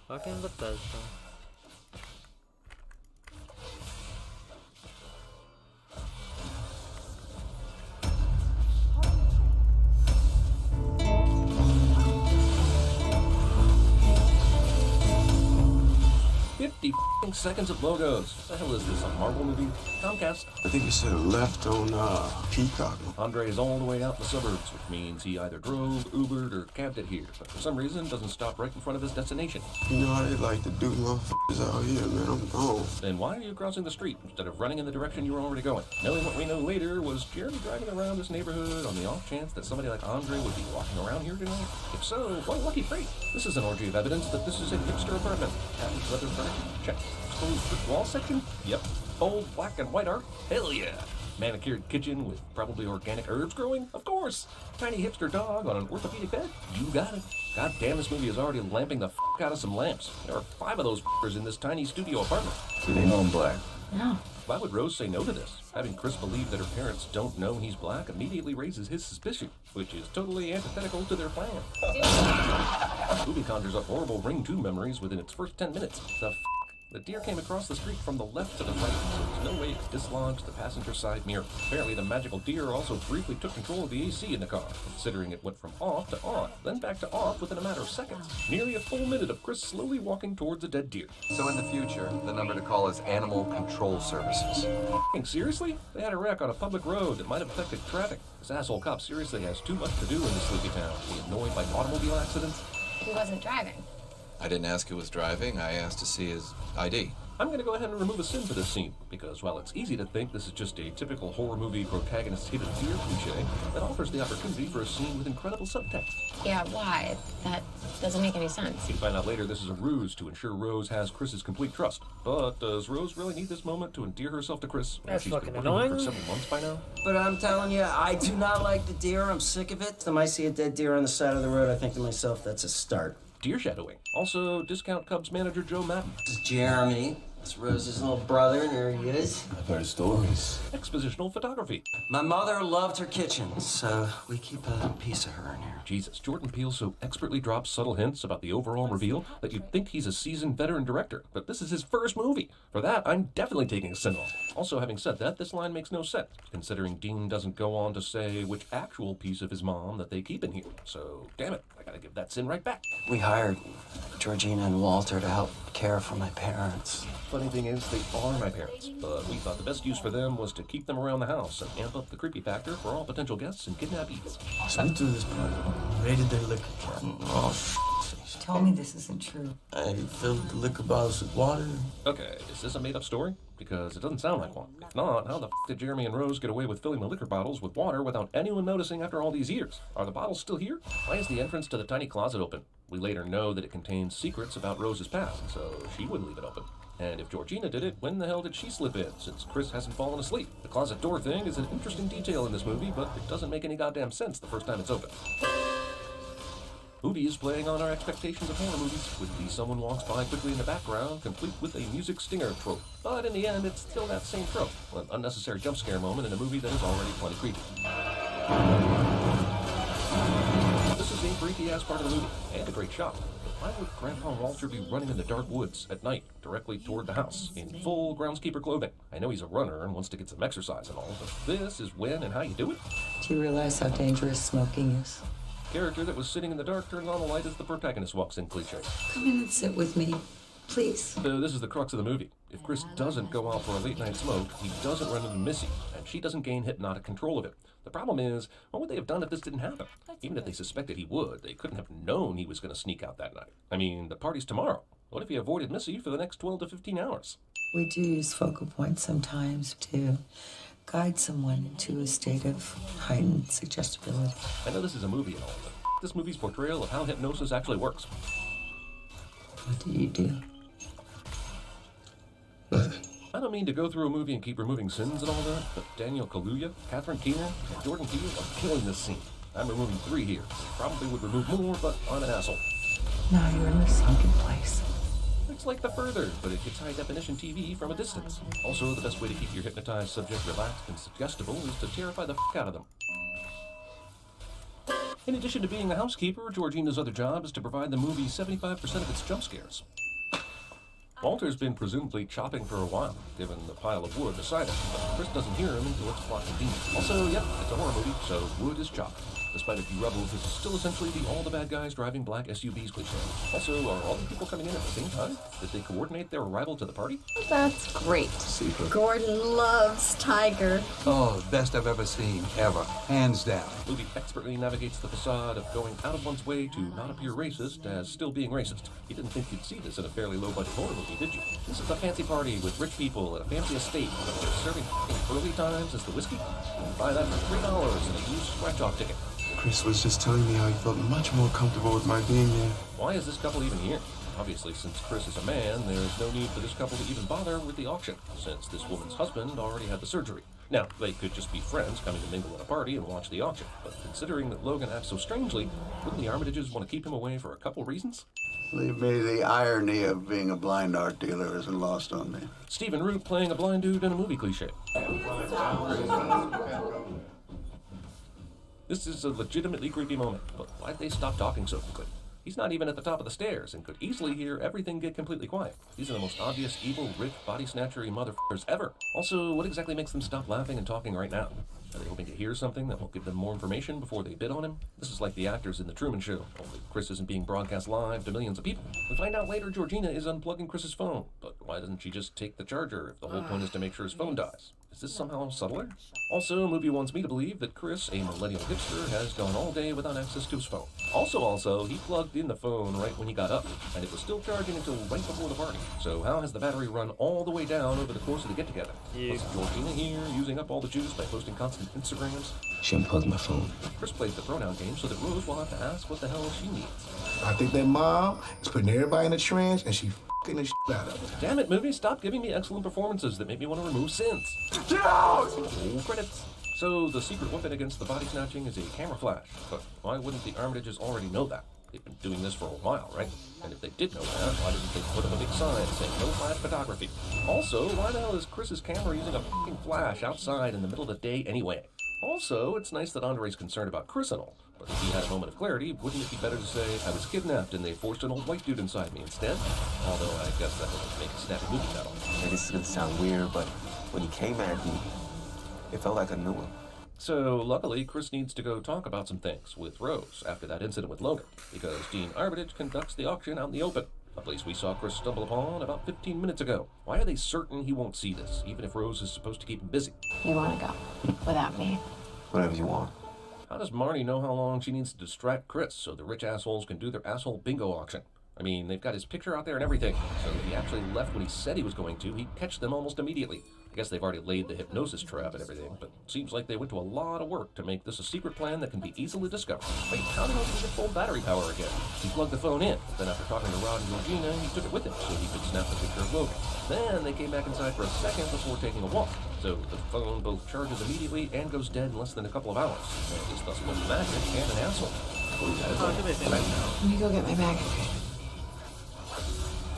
Fucking Bethesda. Seconds of logos. What the hell is this, a Marvel movie? Comcast. I think you said left on Peacock. Andre is all the way out in the suburbs, which means he either drove, Ubered, or cabbed it here, but for some reason doesn't stop right in front of his destination. You know how they like to do motherfuckers out here, man. I'm gone. Then why are you crossing the street instead of running in the direction you were already going? Knowing what we know later, was Jeremy driving around this neighborhood on the off chance that somebody like Andre would be walking around here tonight? If so, what a lucky freak. This is an orgy of evidence that this is a hipster apartment. Patent leather furniture? Check. Exposed brick wall section? Yep. Bold black and white art? Hell yeah. Manicured kitchen with probably organic herbs growing? Of course. Tiny hipster dog on an orthopedic bed? You got it. God damn, this movie is already lamping the out of some lamps. There are 5 of those in this tiny studio apartment. Do they know I'm black? No. Why would Rose say no to this? Having Chris believe that her parents don't know he's black immediately raises his suspicion, which is totally antithetical to their plan. The movie conjures up horrible Ring 2 memories within its first 10 minutes. The deer came across the street from the left to the right, so there's no way it dislodged the passenger side mirror. Apparently, the magical deer also briefly took control of the AC in the car, considering it went from off to on, then back to off within a matter of seconds. Nearly a full minute of Chris slowly walking towards a dead deer. So in the future, the number to call is Animal Control Services. Seriously? They had a wreck on a public road that might have affected traffic. This asshole cop seriously has too much to do in this sleepy town. Be annoyed by automobile accidents? He wasn't driving. I didn't ask who was driving. I asked to see his ID. I'm gonna go ahead and remove a sin for this scene, because while it's easy to think this is just a typical horror movie protagonist hidden fear cliche, it offers the opportunity for a scene with incredible subtext. Yeah, why? That doesn't make any sense. You find out later this is a ruse to ensure Rose has Chris's complete trust. But does Rose really need this moment to endear herself to Chris? That's She's fucking been working annoying. for several months by now. But I'm telling you, I do not like the deer. I'm sick of it. Time I see a dead deer on the side of the road, I think to myself, that's a start. Deer shadowing. Also, Discount Cubs manager Joe Madden. This is Jeremy. It's Rose's little brother, and there he is. I've heard stories. Expositional photography. My mother loved her kitchen, so we keep a piece of her in here. Jesus, Jordan Peele so expertly drops subtle hints about the overall reveal that you'd think he's a seasoned veteran director, but this is his first movie. For that, I'm definitely taking a sin off. Also, having said that, this line makes no sense, considering Dean doesn't go on to say which actual piece of his mom that they keep in here. So, damn it, I gotta give that sin right back. We hired Georgina and Walter to help care for my parents. Funny thing is, they are my parents, but we thought the best use for them was to keep them around the house and amp up the creepy factor for all potential guests and kidnappees. So we through this part. Raided their liquor cabinet. Oh, Tell me this isn't true. I filled the liquor bottles with water. Okay, is this a made-up story? Because it doesn't sound like one. If not, how the f did Jeremy and Rose get away with filling the liquor bottles with water without anyone noticing after all these years? Are the bottles still here? Why is the entrance to the tiny closet open? We later know that it contains secrets about Rose's past, so she wouldn't leave it open. And if Georgina did it, when the hell did she slip in, since Chris hasn't fallen asleep? The closet door thing is an interesting detail in this movie, but it doesn't make any goddamn sense the first time it's open. Movie is playing on our expectations of horror movies, with the someone walks by quickly in the background, complete with a music stinger trope. But in the end, it's still that same trope, an unnecessary jump scare moment in a movie that is already plenty creepy. This is a freaky-ass part of the movie, and a great shot. Why would Grandpa Walter be running in the dark woods at night, directly toward the house, in full groundskeeper clothing? I know he's a runner and wants to get some exercise and all, but this is when and how you do it? Do you realize how dangerous smoking is? Character that was sitting in the dark turns on the light as the protagonist walks in cliche. Come in and sit with me, please. This is the crux of the movie. If Chris doesn't go out for a late-night smoke, he doesn't run into Missy, and she doesn't gain hypnotic control of him. The problem is, what would they have done if this didn't happen? Even if they suspected he would, they couldn't have known he was going to sneak out that night. I mean, the party's tomorrow. What if he avoided Missy for the next 12 to 15 hours? We do use focal points sometimes to guide someone into a state of heightened suggestibility. I know this is a movie and all, but this movie's portrayal of how hypnosis actually works. What do you do? I don't mean to go through a movie and keep removing sins and all that, but Daniel Kaluuya, Catherine Keener, and Jordan Peele are killing this scene. I'm removing 3 here. Probably would remove more, but I'm an asshole. Now you're in a sunken place. It's like The Further, but it gets high-definition TV from a distance. Also, the best way to keep your hypnotized subject relaxed and suggestible is to terrify the f*** out of them. In addition to being the housekeeper, Georgina's other job is to provide the movie 75% of its jump scares. Walter's been presumably chopping for a while, given the pile of wood beside him, but Chris doesn't hear him until it's plot convenient. Also, yep, it's a horror movie, so wood is chopped. Despite a few rebels, this is still essentially the all the bad guys driving black SUVs cliche. Also, are all the people coming in at the same time? Did they coordinate their arrival to the party? That's great. Secret. Gordon loves Tiger. Oh, best I've ever seen, ever. Hands down. The movie expertly navigates the facade of going out of one's way to not appear racist as still being racist. You didn't think you'd see this in a fairly low-budget horror movie, did you? This is a fancy party with rich people at a fancy estate, but they're serving early times as the whiskey. You can buy that for $3 and a used scratch-off ticket. Chris was just telling me how he felt much more comfortable with my being there. Why is this couple even here? Obviously, since Chris is a man, there's no need for this couple to even bother with the auction, since this woman's husband already had the surgery. Now, they could just be friends coming to mingle at a party and watch the auction, but considering that Logan acts so strangely, wouldn't the Armitages want to keep him away for a couple reasons? Believe me, the irony of being a blind art dealer isn't lost on me. Stephen Root playing a blind dude in a movie cliche. This is a legitimately creepy moment, but why'd they stop talking so quickly? He's not even at the top of the stairs and could easily hear everything get completely quiet. These are the most obvious evil, rich, body snatchery motherfuckers ever. Also, what exactly makes them stop laughing and talking right now? Are they hoping to hear something that will give them more information before they bid on him? This is like the actors in The Truman Show, only Chris isn't being broadcast live to millions of people. We find out later Georgina is unplugging Chris's phone, but why doesn't she just take the charger if the whole point is to make sure his phone dies? Is this somehow subtler? Also, movie wants me to believe that Chris, a millennial hipster, has gone all day without access to his phone. Also, he plugged in the phone right when he got up, and it was still charging until right before the party. So how has the battery run all the way down over the course of the get-together? Was Georgina here, using up all the juice by posting constant Instagrams? She unplugged my phone. Chris plays the pronoun game so that Rose will have to ask what the hell she needs. I think that mom is putting everybody in a trance and she f***ing the shit out of it. Damn it, movie, stop giving me excellent performances that make me want to remove sins. Get out! Roll credits. So the secret weapon against the body snatching is a camera flash. But why wouldn't the Armitages already know that? They've been doing this for a while, right? And if they did know that, why didn't they put up a big sign saying no flash photography? Also, why the hell is Chris's camera using a f***ing flash outside in the middle of the day anyway? Also, it's nice that Andre's concerned about Chris and all, but if he had a moment of clarity, wouldn't it be better to say, I was kidnapped and they forced an old white dude inside me instead? Although I guess that would make a snappy movie title. Hey, this is gonna sound weird, but when he came at me, it felt like I knew him. So, luckily, Chris needs to go talk about some things with Rose after that incident with Logan, because Dean Armitage conducts the auction out in the open, a place we saw Chris stumble upon about 15 minutes ago. Why are they certain he won't see this, even if Rose is supposed to keep him busy? You want to go without me? Whatever you want. How does Marnie know how long she needs to distract Chris so the rich assholes can do their asshole bingo auction? I mean, they've got his picture out there and everything, so if he actually left when he said he was going to, he'd catch them almost immediately. I guess they've already laid the hypnosis trap and everything, but it seems like they went to a lot of work to make this a secret plan that can be easily discovered. Wait, how the hell did he get full battery power again? He plugged the phone in, but then after talking to Rod and Georgina, he took it with him so he could snap the picture of Logan. Then they came back inside for a second before taking a walk, so the phone both charges immediately and goes dead in less than a couple of hours. And is thus both magic and an asshole. Let me go get my bag.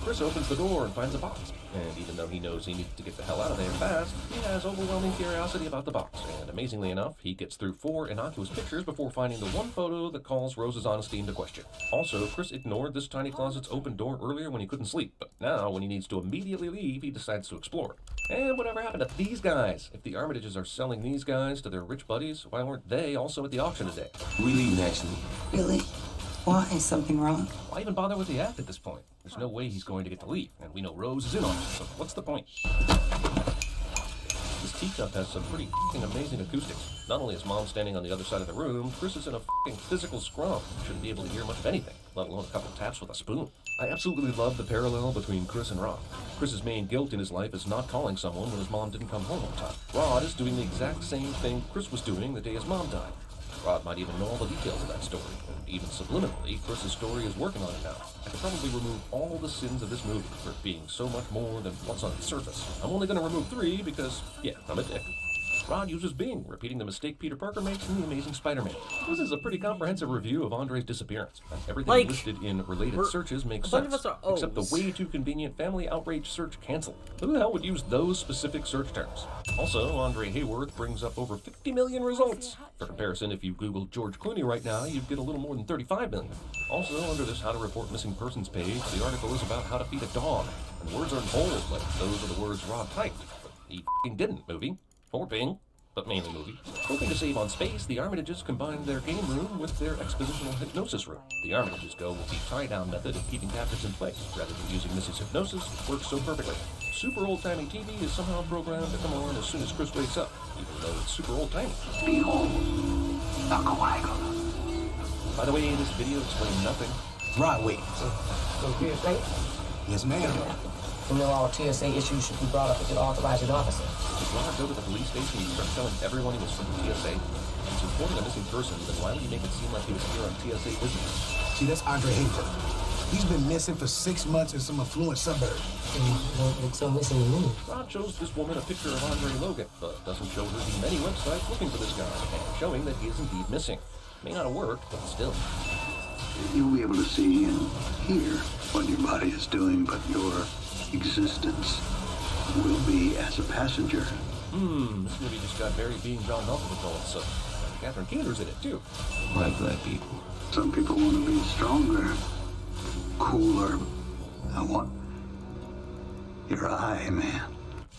Chris opens the door and finds a box. And even though he knows he needs to get the hell out of there fast, he has overwhelming curiosity about the box. And amazingly enough, he gets through 4 innocuous pictures before finding the one photo that calls Rose's honesty into question. Also, Chris ignored this tiny closet's open door earlier when he couldn't sleep, but now, when he needs to immediately leave, he decides to explore it. And whatever happened to these guys? If the Armitages are selling these guys to their rich buddies, why weren't they also at the auction today? We leaving, actually. Really? Why? Is something wrong? Why even bother with the act at this point? There's no way he's going to get to leave, and we know Rose is in on it, so what's the point? This teacup has some pretty f***ing amazing acoustics. Not only is Mom standing on the other side of the room, Chris is in a f***ing physical scrum. Shouldn't be able to hear much of anything, let alone a couple taps with a spoon. I absolutely love the parallel between Chris and Rod. Chris's main guilt in his life is not calling someone when his mom didn't come home on time. Rod is doing the exact same thing Chris was doing the day his mom died. Rod might even know all the details of that story, and even subliminally, Chris's story is working on it now. I could probably remove all the sins of this movie for being so much more than what's on its surface. I'm only going to remove 3 because, yeah, I'm a dick. Rod uses Bing, repeating the mistake Peter Parker makes in The Amazing Spider-Man. This is a pretty comprehensive review of Andre's disappearance. Everything listed in related searches makes sense, except the way too convenient family outrage search cancel. Who the hell would use those specific search terms? Also, Andre Hayworth brings up over 50 million results. For comparison, if you Google George Clooney right now, you'd get a little more than 35 million. Also, under this How to Report Missing Persons page, the article is about how to feed a dog. And words are in bold, like those are the words Rod typed. But he f***ing didn't, movie. Or Bing. But mainly movie. Hoping to save on space, the Armitages combined their game room with their expositional hypnosis room. The Armitages go with the tie-down method of keeping captives in place, rather than using Missy's hypnosis, which works so perfectly. Super old-timey TV is somehow programmed to come on as soon as Chris wakes up, even though it's super old-timey. Behold, the Qui-Gon. By the way, this video explains nothing. Right, wait. So here's right? Yes, ma'am. You know all TSA issues should be brought up to the authorizing officer. Did Rod go to the police station and start telling everyone he was from the TSA? If he's reporting a missing person, then why would he make it seem like he was here on TSA business? See, that's Andre Hayworth. He's been missing for 6 months in some affluent suburb. Don't look so missing to me. Rod shows this woman a picture of Andre Logan, but doesn't show her the many websites looking for this guy, and showing that he is indeed missing. May not have worked, but still. You'll be able to see and hear what your body is doing, but your existence will be as a passenger. This movie just got very being John Malkovich all of a sudden. And Catherine Keener's in it, too. Like black people. Some people want to be stronger, cooler. I want your eye, man.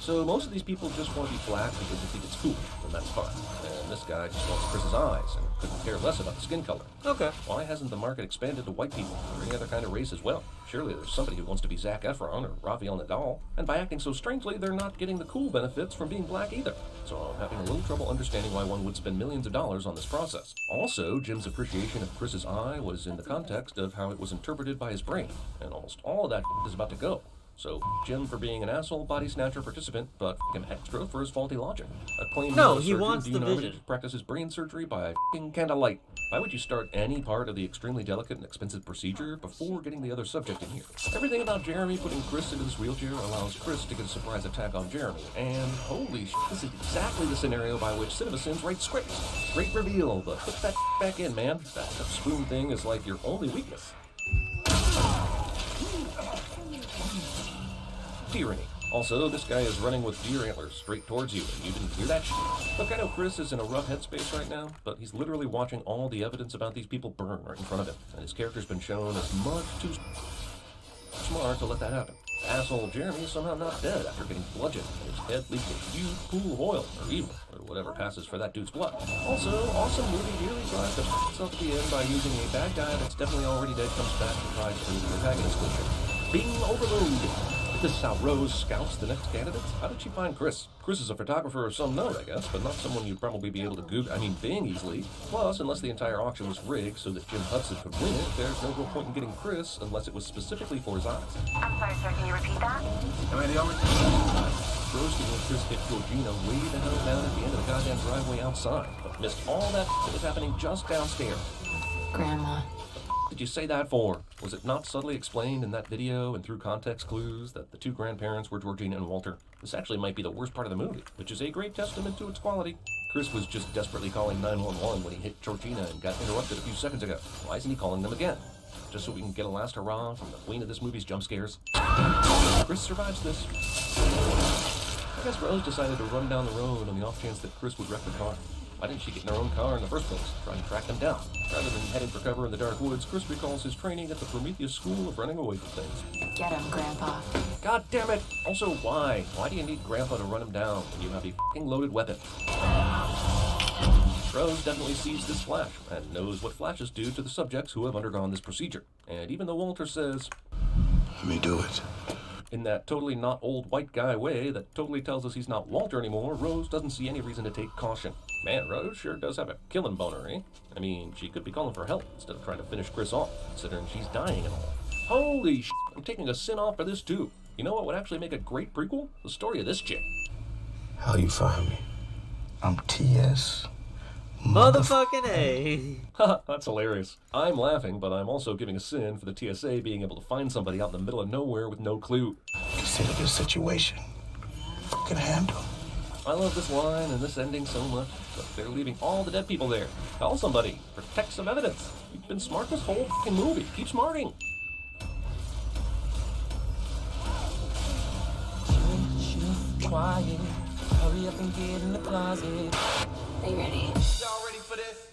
So most of these people just want to be black because they think it's cool, and that's fine. And this guy just wants Chris's eyes and couldn't care less about the skin color. Okay. Why hasn't the market expanded to white people or any other kind of race as well? Surely there's somebody who wants to be Zac Efron or Rafael Nadal. And by acting so strangely, they're not getting the cool benefits from being black either. So I'm having a little trouble understanding why one would spend millions of dollars on this process. Also, Jim's appreciation of Chris's eye was in the context of how it was interpreted by his brain. And almost all of that is about to go. So, Jim for being an asshole body snatcher participant, but him extra for his faulty logic. A claim No, he wants the vision. vision. Practices brain surgery by candlelight. Why would you start any part of the extremely delicate and expensive procedure before getting the other subject in here? Everything about Jeremy putting Chris into this wheelchair allows Chris to get a surprise attack on Jeremy. And holy shit, this is exactly the scenario by which CinemaSins writes scripts. Great reveal, but put that back in, man. That spoon thing is like your only weakness. Tyranny. Also, this guy is running with deer antlers straight towards you, and you didn't hear that shit. Look, I know Chris is in a rough headspace right now, but he's literally watching all the evidence about these people burn right in front of him, and his character's been shown as much too smart to let that happen. The asshole Jeremy is somehow not dead after getting bludgeoned, and his head leaked a huge pool of oil, or evil, or whatever passes for that dude's blood. Also, awesome movie really tries to f itself at the end by using a bad guy that's definitely already dead comes back and tries to the protagonist cliche. Bing overload! This is how Rose scouts the next candidates. How did she find Chris? Chris is a photographer of some note, I guess, but not someone you'd probably be able to Bing easily. Plus, unless the entire auction was rigged so that Jim Hudson could win it, there's no real point in getting Chris unless it was specifically for his eyes. I'm sorry, sir. Can you repeat that? Rose didn't let Chris hit Georgina way the hell down at the end of the goddamn driveway outside, but missed all that was happening just downstairs. Grandma. Did you say that for? Was it not subtly explained in that video and through context clues that the two grandparents were Georgina and Walter? This actually might be the worst part of the movie, which is a great testament to its quality. Chris was just desperately calling 911 when he hit Georgina and got interrupted a few seconds ago. Why isn't he calling them again? Just so we can get a last hurrah from the queen of this movie's jump scares? Chris survives this. I guess Rose decided to run down the road on the off chance that Chris would wreck the car. Why didn't she get in her own car in the first place, trying to track them down? Rather than heading for cover in the dark woods, Chris recalls his training at the Prometheus School of Running Away from Things. Get him, Grandpa. God damn it! Also, why? Why do you need Grandpa to run him down when you have a f***ing loaded weapon? Rose definitely sees this flash, and knows what flashes do to the subjects who have undergone this procedure. And even though Walter says, "Let me do it," in that totally not old white guy way that totally tells us he's not Walter anymore, Rose doesn't see any reason to take caution. Man, Rose sure does have a killing boner, eh? I mean, she could be calling for help instead of trying to finish Chris off, considering she's dying and all. Holy shit, I'm taking a sin off for this too. You know what would actually make a great prequel? The story of this chick. How you find me? I'm T.S. Motherfucking A. Haha, that's hilarious. I'm laughing, but I'm also giving a sin for the TSA being able to find somebody out in the middle of nowhere with no clue. Consider this situation. Fucking handle. I love this line and this ending so much, but they're leaving all the dead people there. Call somebody. Protect some evidence. You've been smart this whole fucking movie. Keep smarting. Quiet. Hurry up and get in the closet. Are you ready? Y'all ready for this?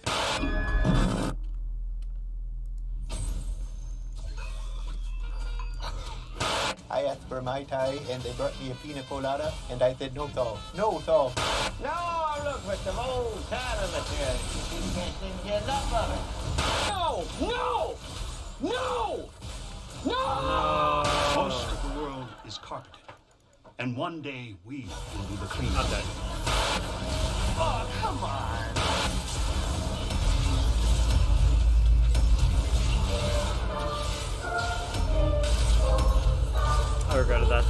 I asked for Mai Tai and they brought me a pina colada and I said no tall. No tall. No, look with some old time material. You can't seem to get enough of it. No! No! No! No! Most of the world is carpeted. And one day we will do the cleaning. Not that. Oh, come on. I regretted that.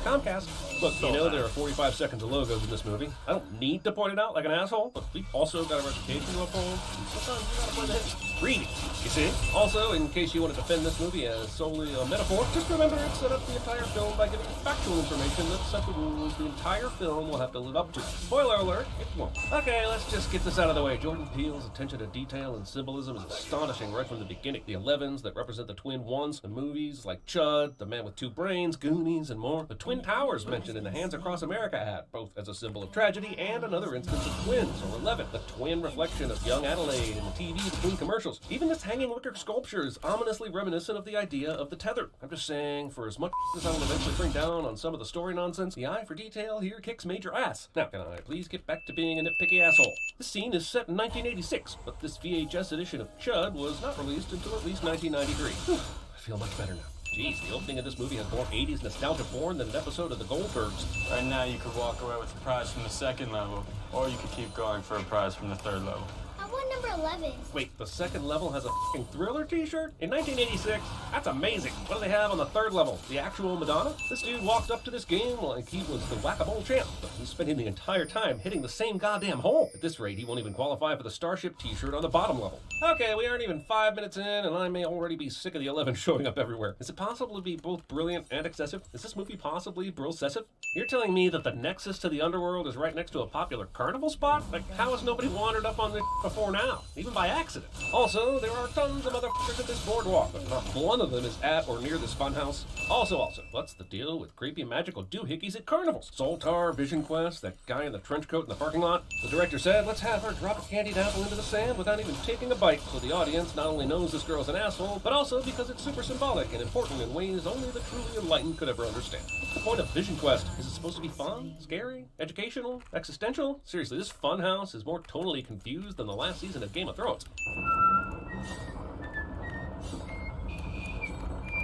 Comcast. Look, you know there are 45 seconds of logos in this movie. I don't need to point it out like an asshole, but we've also got a reputation to uphold. Sometimes you gotta play the hits. Read it, you see? Also, in case you want to defend this movie as solely a metaphor, just remember it set up the entire film by giving factual information that set the rules the entire film will have to live up to. Spoiler alert, it won't. Okay, let's just get this out of the way. Jordan Peele's attention to detail and symbolism is astonishing right from the beginning. The 11s that represent the twin ones, the movies like Chud, The Man with Two Brains, Goonies, and more. The Twin Towers mentioned in the Hands Across America ad, both as a symbol of tragedy and another instance of twins, or 11, the twin reflection of young Adelaide in the TV between commercials. commercials. Even this hanging wicker sculpture is ominously reminiscent of the idea of the tether. I'm just saying, for as much as I will eventually bring down on some of the story nonsense, the eye for detail here kicks major ass. Now, can I please get back to being a nitpicky asshole? This scene is set in 1986, but this VHS edition of Chud was not released until at least 1993. I feel much better now. Jeez, the opening of this movie has more 80s nostalgia porn than an episode of The Goldbergs. Right now, you could walk away with a prize from the second level, or you could keep going for a prize from the third level. I want number 11. Wait, the second level has a f***ing Thriller t-shirt? In 1986? That's amazing. What do they have on the third level? The actual Madonna? This dude walked up to this game like he was the whack-a-mole champ, but he's spending the entire time hitting the same goddamn hole. At this rate, he won't even qualify for the Starship t-shirt on the bottom level. Okay, we aren't even 5 minutes in, and I may already be sick of the 11 showing up everywhere. Is it possible to be both brilliant and excessive? Is this movie possibly brilcessive? You're telling me that the nexus to the underworld is right next to a popular carnival spot? Like, how has nobody wandered up on this before now? Even by accident. Also, there are tons of motherfuckers at this boardwalk, but not one of them is at or near this funhouse. Also, what's the deal with creepy magical doohickeys at carnivals? Zoltar, Vision Quest, that guy in the trench coat in the parking lot? The director said, let's have her drop a candied apple into the sand without even taking a bite, so the audience not only knows this girl's an asshole, but also because it's super symbolic and important in ways only the truly enlightened could ever understand. What's the point of Vision Quest? Is it supposed to be fun, scary, educational, existential? Seriously, this funhouse is more tonally confused than the last season of Game of Thrones.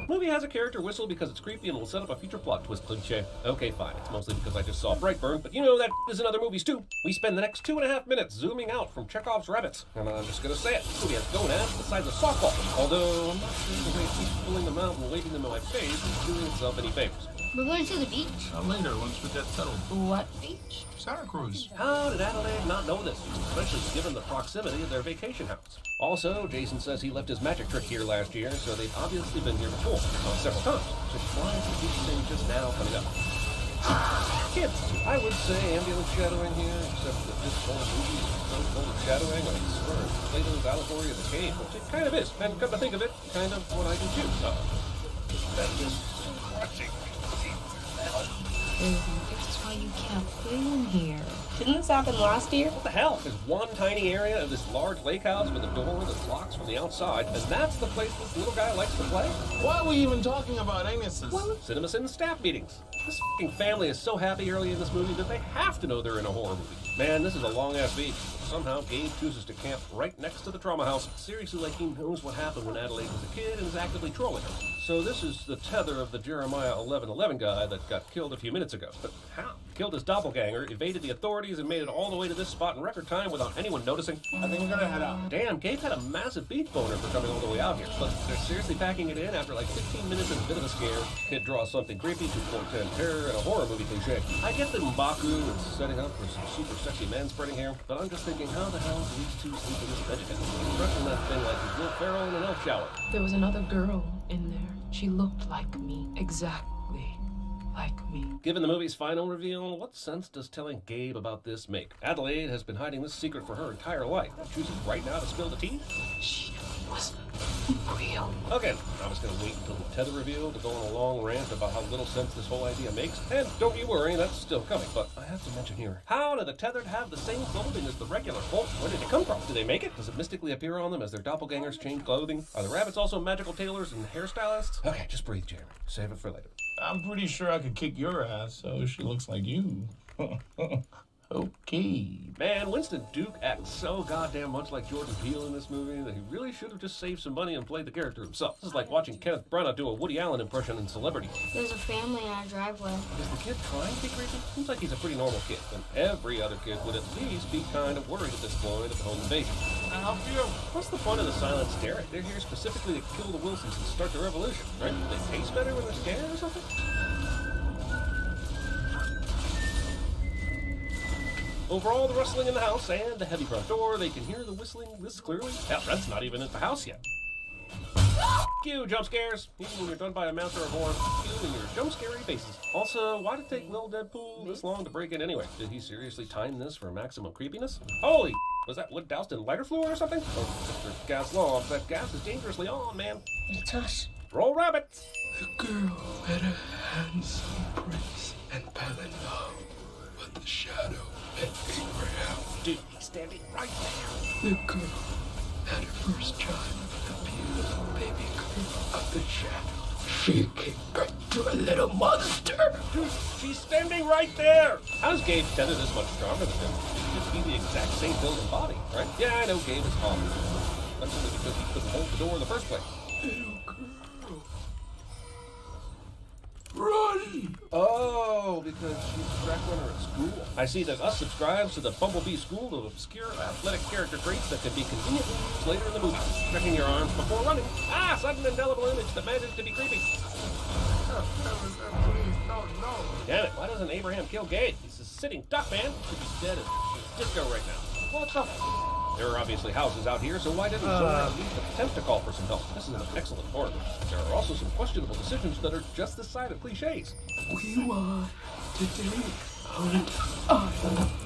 Movie has a character whistle because it's creepy and will set up a future plot twist cliche. Okay, fine. It's mostly because I just saw Brightburn, but you know that is in other movies too. We spend the next 2.5 minutes zooming out from Chekhov's rabbits. And I'm just gonna say it. This movie has gonads the size of softball. Although, I'm not sure the way it keeps pulling them out and waving them in my face is doing itself any favors. We're going to the beach. Later, once we get settled. What beach? Santa Cruz. How did Adelaide not know this? Especially given the proximity of their vacation house. Also, Jason says he left his magic trick here last year, so they've obviously been here before, several times. So why is the beach thing just now coming up? Kids, I would say ambulance shadowing here, except that this whole movie is so full of shadowing, I swear it's Plato's allegory of the cave, which it kind of is. And come to think of it, kind of what I do too. That's just watching. That's why you can't play in here. Didn't this happen last year? What the hell? There's one tiny area of this large lake house with a door that locks from the outside, and that's the place this little guy likes to play? Why are we even talking about anuses? CinemaSin staff meetings. This f***ing family is so happy early in this movie that they have to know they're in a horror movie. Man, this is a long-ass beach. Somehow, Gabe chooses to camp right next to the trauma house. Seriously, like he knows what happened when Adelaide was a kid and is actively trolling her. So this is the tether of the Jeremiah 11:11 guy that got killed a few minutes ago. But how? Killed his doppelganger, evaded the authorities, and made it all the way to this spot in record time without anyone noticing. I think we're gonna head out. Damn, Gabe had a massive beef boner for coming all the way out here. But they're seriously packing it in after like 15 minutes and a bit of a scare. Kid draws something creepy, 2.10 terror, and a horror movie cliche. I get that M'Baku is setting up for some super sexy man-spreading here, but I'm just thinking, how the hell do these two sleep in this bed together? He's brushing that thing like he's Will Ferrell in an elf shower. There was another girl in there. She looked like me. Exactly like me. Given the movie's final reveal, what sense does telling Gabe about this make? Adelaide has been hiding this secret for her entire life. Chooses right now to spill the tea? She was real. Okay, I'm just gonna wait until the tether reveal to go on a long rant about how little sense this whole idea makes. And don't you worry, that's still coming. But I have to mention here, how do the tethered have the same clothing as the regular folk? Where did it come from? Do they make it? Does it mystically appear on them as their doppelgangers change clothing? Are the rabbits also magical tailors and hairstylists? Okay, just breathe, Jeremy. Save it for later. I'm pretty sure I could kick your ass, so she looks like you. Okay. Man, Winston Duke acts so goddamn much like Jordan Peele in this movie that he really should have just saved some money and played the character himself. This is like watching Kenneth Branagh do a Woody Allen impression in Celebrity. There's a family in our driveway. Is the kid trying to be creepy? Seems like he's a pretty normal kid, and every other kid would at least be kind of worried at this point of the home invasion. Can I help you? What's the point of the silent stare? They're here specifically to kill the Wilsons and start the revolution, right? Do they taste better when they're scared or something? Over all the rustling in the house and the heavy front door, they can hear the whistling this clearly. Hell, that's not even at the house yet. Cue jump scares. Even when you're done by a master of horror, you and your jump scary faces. Also, why did it take Lil Deadpool this long to break in anyway? Did he seriously time this for maximum creepiness? Holy, was that wood doused in lighter fluid or something? Oh, Mr. Gas Law, that gas is dangerously on, man. It's us. Roll rabbit. The girl had a handsome prince and fell in love, but the shadow met Abraham. Dude, he's standing right there. The girl had her first child, a beautiful baby girl of the shadow. She gave birth to a little monster. Dude, she's standing right there! How's Gabe tether this much stronger than him? He'd just be the exact same build and body, right? Yeah, I know Gabe is calm. That's only because he couldn't hold the door in the first place. Little girl. Run! Oh, because she's a track runner at school. I see that us subscribes to the Bumblebee School of obscure athletic character traits that can be conveniently used later in the movie. Stretching your arms before running. Ah, sudden indelible image that manages to be creepy. Damn it, why doesn't Abraham kill Gabe? He's a sitting duck, man. Should be dead as disco right now. What the f? There are obviously houses out here, so why didn't someone at least attempt to call for some help? This is an excellent horror. There are also some questionable decisions that are just the side of cliches. We won today.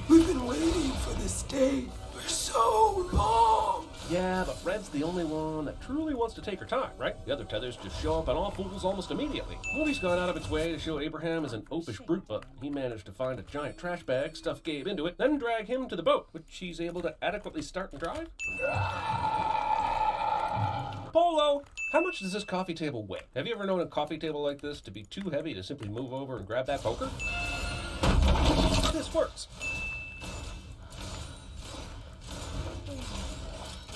We've been waiting for this day for so long. Yeah, but Red's the only one that truly wants to take her time, right? The other tethers just show up on all fools almost immediately. The movie's gone out of its way to show Abraham as an oafish brute, but he managed to find a giant trash bag, stuff Gabe into it, then drag him to the boat, which he's able to adequately start and drive. Polo! How much does this coffee table weigh? Have you ever known a coffee table like this to be too heavy to simply move over and grab that poker? This works.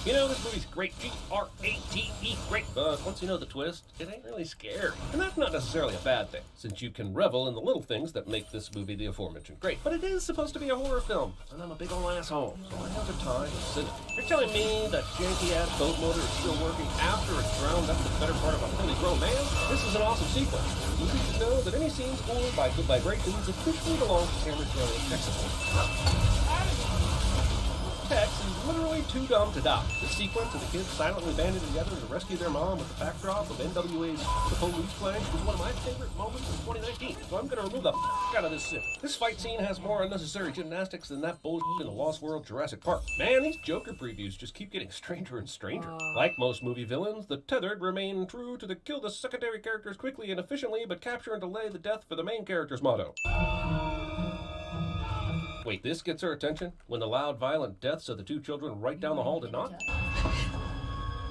You know, this movie's great, G-R-A-T-E, great, but once you know the twist, it ain't really scary. And that's not necessarily a bad thing, since you can revel in the little things that make this movie the aforementioned great. But it is supposed to be a horror film, and I'm a big ol' asshole, so I have the time to sit it. You're telling me that janky-ass boat motor is still working after it's drowned up the better part of a fully grown man? This is an awesome sequence. You should know that any scenes scored by good vibrations officially belong to Cameron Crowe in Texas. Tex is literally too dumb to die. This sequence of the kids silently banding together to rescue their mom with the backdrop of NWA's The Police playing was one of my favorite moments of 2019, so I'm gonna remove the out of this scene. This fight scene has more unnecessary gymnastics than that bullshit in the Lost World Jurassic Park. Man, these Joker previews just keep getting stranger and stranger. Like most movie villains, the tethered remain true to the kill the secondary characters quickly and efficiently, but capture and delay the death for the main character's motto. Wait, this gets her attention? When the loud, violent deaths of the two children right down the hall did not?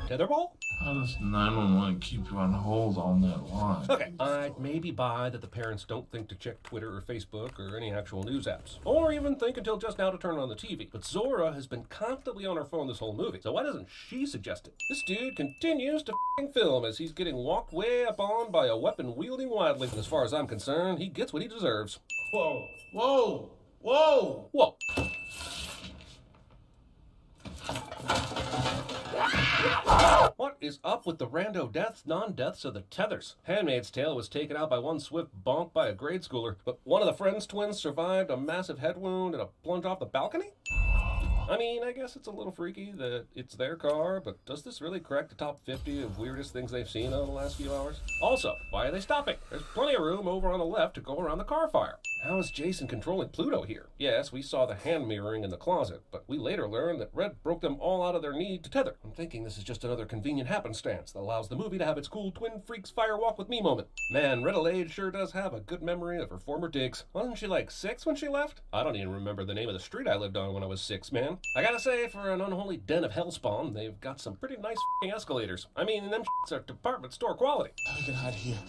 Tetherball? How does 911 keep you on hold on that line? Okay, I'd maybe buy that the parents don't think to check Twitter or Facebook or any actual news apps. Or even think until just now to turn on the TV. But Zora has been constantly on her phone this whole movie, so why doesn't she suggest it? This dude continues to f***ing film as he's getting walked way up on by a weapon-wielding wildling. And as far as I'm concerned, he gets what he deserves. Whoa, whoa, whoa! Whoa. What is up with the rando deaths, non-deaths of the tethers? Handmaid's Tale was taken out by one swift bonk by a grade schooler, but one of the Friends twins survived a massive head wound and a plunge off the balcony? I mean, I guess it's a little freaky that it's their car, but does this really crack the top 50 of weirdest things they've seen over the last few hours? Also, why are they stopping? There's plenty of room over on the left to go around the car fire. How is Jason controlling Pluto here? Yes, we saw the hand mirroring in the closet, but we later learned that Red broke them all out of their need to tether. I'm thinking this is just another convenient happenstance that allows the movie to have its cool Twin Freaks Fire Walk with Me moment. Man, Red Adelaide sure does have a good memory of her former digs. Wasn't she like 6 when she left? I don't even remember the name of the street I lived on when I was 6, man. I gotta say, for an unholy den of hellspawn, they've got some pretty nice f***ing escalators. I mean, them are department store quality. We can hide here.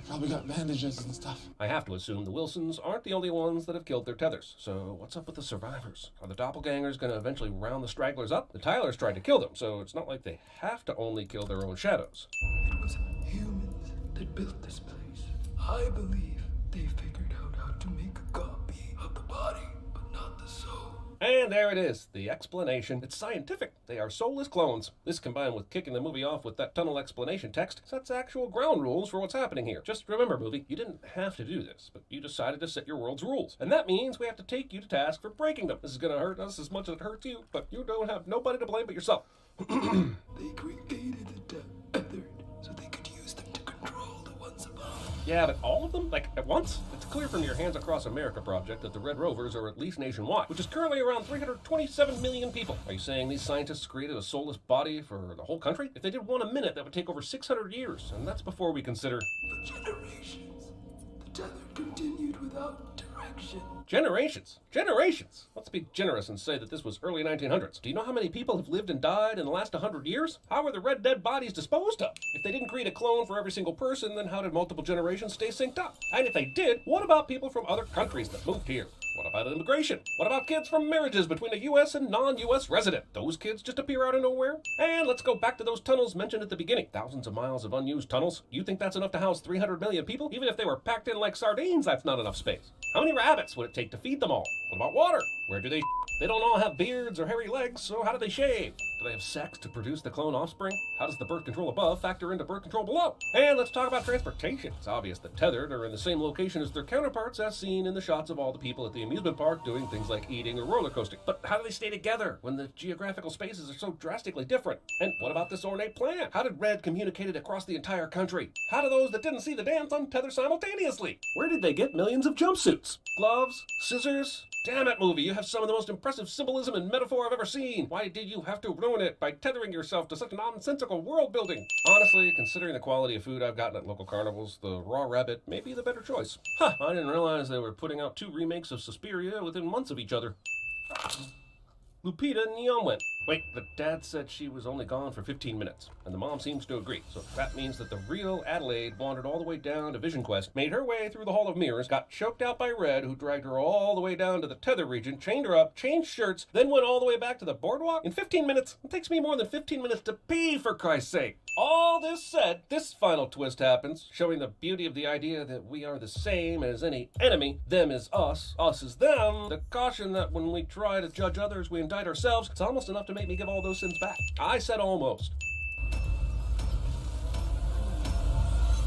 Probably got bandages and stuff. I have to assume the Wilsons aren't the only ones that have killed their tethers. So what's up with the survivors? Are the doppelgangers going to eventually round the stragglers up? The Tylers tried to kill them, so it's not like they have to only kill their own shadows. It was humans that built this place. I believe they figured out how to make a copy of the body, but not the soul. And there it is, the explanation. It's scientific. They are soulless clones. This combined with kicking the movie off with that tunnel explanation text sets actual ground rules for what's happening here. Just remember, movie, you didn't have to do this, but you decided to set your world's rules. And that means we have to take you to task for breaking them. This is gonna hurt us as much as it hurts you, but you don't have nobody to blame but yourself. They created the tethered so they could use them to control the ones above. Yeah, but all of them? Like, at once? It's clear from your Hands Across America project that the Red Rovers are at least nationwide, which is currently around 327 million people. Are you saying these scientists created a soulless body for the whole country? If they did one a minute, that would take over 600 years, and that's before we consider... For generations, the tether continued without direct action. Generations. Generations. Let's be generous and say that this was early 1900s. Do you know how many people have lived and died in the last 100 years? How were the red dead bodies disposed of? If they didn't create a clone for every single person, then how did multiple generations stay synced up? And if they did, what about people from other countries that moved here? What about immigration? What about kids from marriages between a U.S. and non-U.S. resident? Those kids just appear out of nowhere? And let's go back to those tunnels mentioned at the beginning. Thousands of miles of unused tunnels. You think that's enough to house 300 million people? Even if they were packed in like sardines, that's not enough space. How many rabbits would it take to feed them all? What about water? Where do they They don't all have beards or hairy legs, so how do they shave? Do they have sex to produce the clone offspring? How does the birth control above factor into birth control below? And let's talk about transportation. It's obvious that tethered are in the same location as their counterparts as seen in the shots of all the people at the amusement park doing things like eating or roller coasting. But how do they stay together when the geographical spaces are so drastically different? And what about this ornate plan? How did Red communicate it across the entire country? How do those that didn't see the dance untether simultaneously? Where did they get millions of jumpsuits? Gloves? Scissors? Damn it, movie, you have some of the most impressive symbolism and metaphor I've ever seen. Why did you have to ruin it by tethering yourself to such nonsensical world building? Honestly, considering the quality of food I've gotten at local carnivals, the raw rabbit may be the better choice. Huh, I didn't realize they were putting out 2 remakes of Suspiria within months of each other. Lupita Nyong'o went. Wait, the dad said she was only gone for 15 minutes, and the mom seems to agree. So that means that the real Adelaide wandered all the way down to Vision Quest, made her way through the Hall of Mirrors, got choked out by Red, who dragged her all the way down to the tether region, chained her up, changed shirts, then went all the way back to the boardwalk? In 15 minutes? It takes me more than 15 minutes to pee, for Christ's sake! All this said, this final twist happens, showing the beauty of the idea that we are the same as any enemy. Them is us is them. The caution that when we try to judge others, we indict ourselves. It's almost enough to make me give all those sins back. I said almost.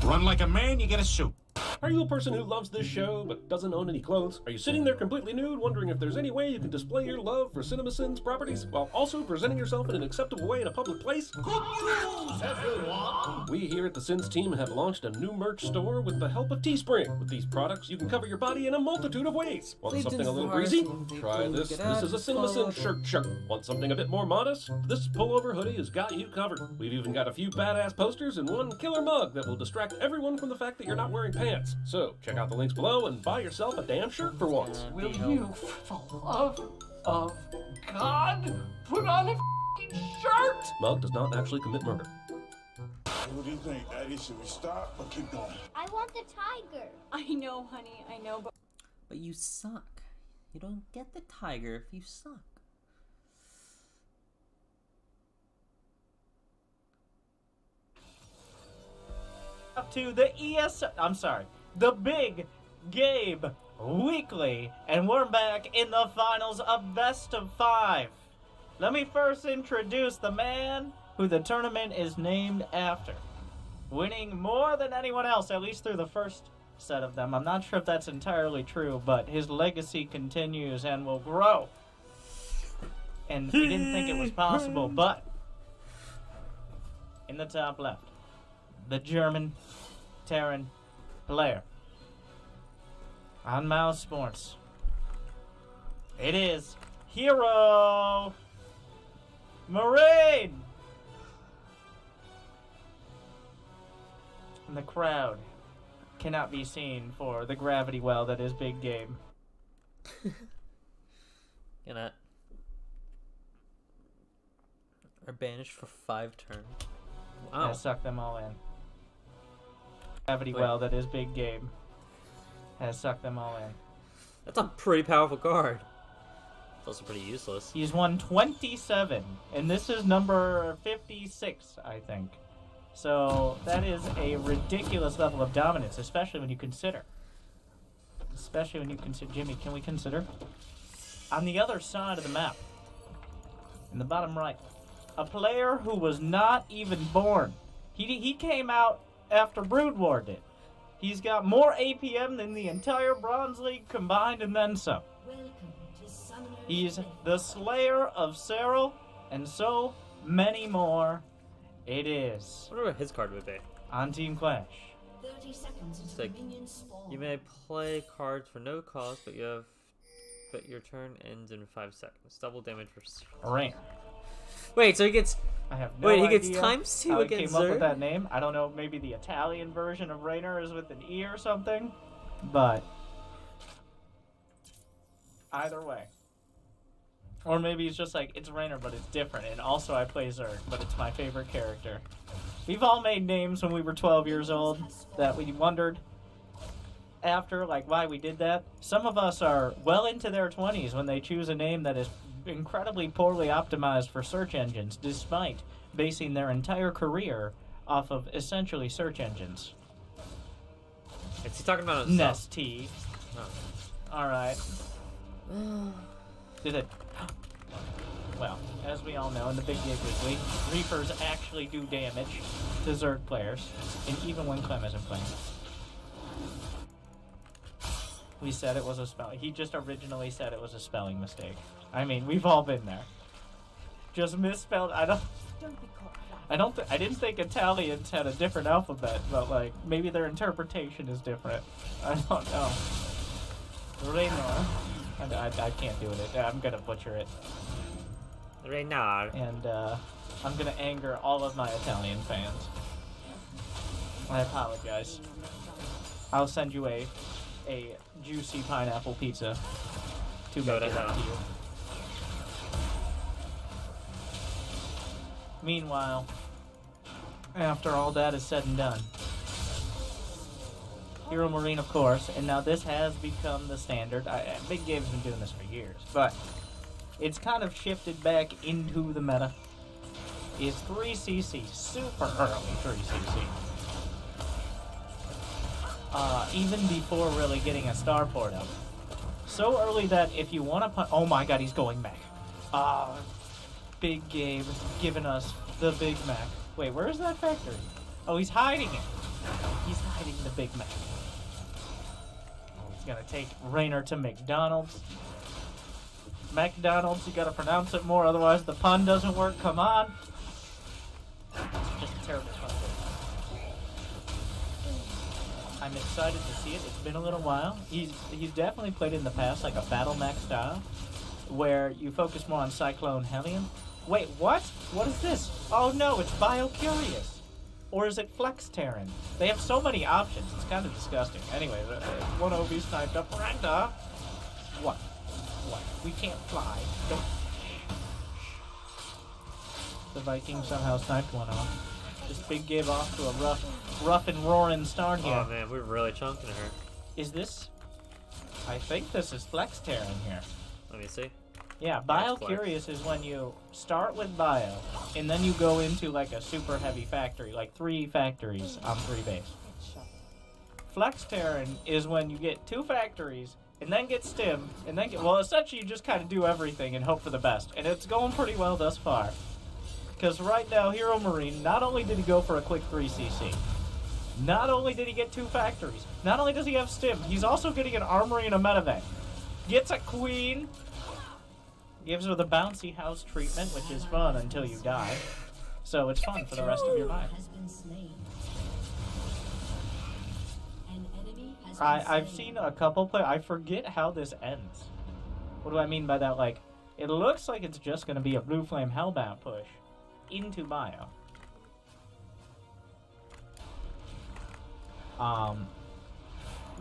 Run like a man, you get a suit. Are you a person who loves this show but doesn't own any clothes? Are you sitting there completely nude wondering if there's any way you can display your love for CinemaSins properties while also presenting yourself in an acceptable way in a public place? Good news, everyone! We here at the Sins team have launched a new merch store with the help of Teespring. With these products, you can cover your body in a multitude of ways. Want something a little breezy? Try this. This is a CinemaSins shirt. Want something a bit more modest? This pullover hoodie has got you covered. We've even got a few badass posters and one killer mug that will distract everyone from the fact that you're not wearing pants. So, check out the links below and buy yourself a damn shirt for once. Will you, for the love of God, put on a shirt? Mug does not actually commit murder. What do you think, Daddy? Should we stop or keep going? I want the tiger. I know, honey, I know, but... But you suck. You don't get the tiger if you suck. Up to the the Big Game Weekly, and we're back in the finals of Best of 5. Let me first introduce the man who the tournament is named after, winning more than anyone else, at least through the first set of them. I'm not sure if that's entirely true, but his legacy continues and will grow. And we didn't think it was possible, but in the top left, the German Terran player on Mouse Sports. It is Hero Marine! And the crowd cannot be seen for the gravity well that is Big Game. Are banished for 5 turns. Wow. Yeah, suck them all in. Gravity well that is Big Game has sucked them all in. That's a pretty powerful card. It's also pretty useless. He's won 27, and this is number 56, I think. So that is a ridiculous level of dominance, especially when you consider. Jimmy, can we consider? On the other side of the map, in the bottom right, a player who was not even born. He came out after Brood War did. He's got more APM than the entire Bronze League combined and then some. He's the Slayer of Cyril, and so many more. It is. I wonder what his card would be. On Team Clash. 30 seconds It's like, you may play cards for no cost, but your turn ends in 5 seconds. Double damage for Rain. Wait, so he gets. I have no Wait, he idea gets times 2 how against he came up Zerg? with that name. I don't know, maybe the Italian version of Rainer is with an E or something. But Either way. Or maybe he's just like, it's Raynor, but it's different. And also I play Zerg, but it's my favorite character. We've all made names when we were 12 years old that we wondered after, like, why we did that. Some of us are well into their 20s when they choose a name that is incredibly poorly optimized for search engines, despite basing their entire career off of essentially search engines. Is he talking about himself? Nesty. Oh. Alright. Did it... Well, as we all know, in the Big Game Weekly, Reapers actually do damage to Zerg players, and even when Clem isn't playing. We said it was a spell. He just originally said it was a spelling mistake. I mean, we've all been there. Just misspelled. I didn't think Italians had a different alphabet, but like maybe their interpretation is different. I don't know. Raynor. I can't do it. I'm gonna butcher it. Raynor. And I'm gonna anger all of my Italian fans. I apologize. I'll send you a juicy pineapple pizza to make it up to you. Meanwhile, after all that is said and done, Hero Marine, of course, and now this has become the standard. Big Game's been doing this for years, but it's kind of shifted back into the meta. Is 3cc, super early 3cc. Even before really getting a starport up. So early that if you want to oh my god, he's going Mac. Big Game giving us the Big Mac. Wait, where is that factory? Oh, he's hiding it. He's hiding the Big Mac. He's gonna take Raynor to McDonald's. McDonald's, you gotta pronounce it more, otherwise the pun doesn't work. Come on. It's just a terrible pun. I'm excited to see it. It's been a little while. He's definitely played in the past like a Battle Mac style, where you focus more on Cyclone Hellion. Wait, what? What is this? Oh no, it's Biocurious. Or is it Flex Terran? They have so many options, it's kind of disgusting. Anyway, one OB sniped up. Brenda! What? What? We can't fly. Don't... The Viking somehow sniped one off. This Big Game off to a rough and roaring start here. Oh man, we're really chunking her. Is this... I think this is Flex Terran here. Let me see. Yeah, Biocurious is when you start with Bio, and then you go into like a super heavy factory, like 3 factories on 3 base. Flex Terran is when you get 2 factories, and then get Stim, and then get... Well, essentially you just kind of do everything and hope for the best. And it's going pretty well thus far. Because right now, Hero Marine, not only did he go for a quick 3cc, not only did he get 2 factories, not only does he have Stim, he's also getting an armory and a medevac. Gets a Queen... Gives her the bouncy house treatment, which is fun until you die. So it's fun for the rest of your life. I've seen a couple play. I forget how this ends. What do I mean by that? Like, it looks like it's just going to be a Blue Flame Hellbound push into Bio.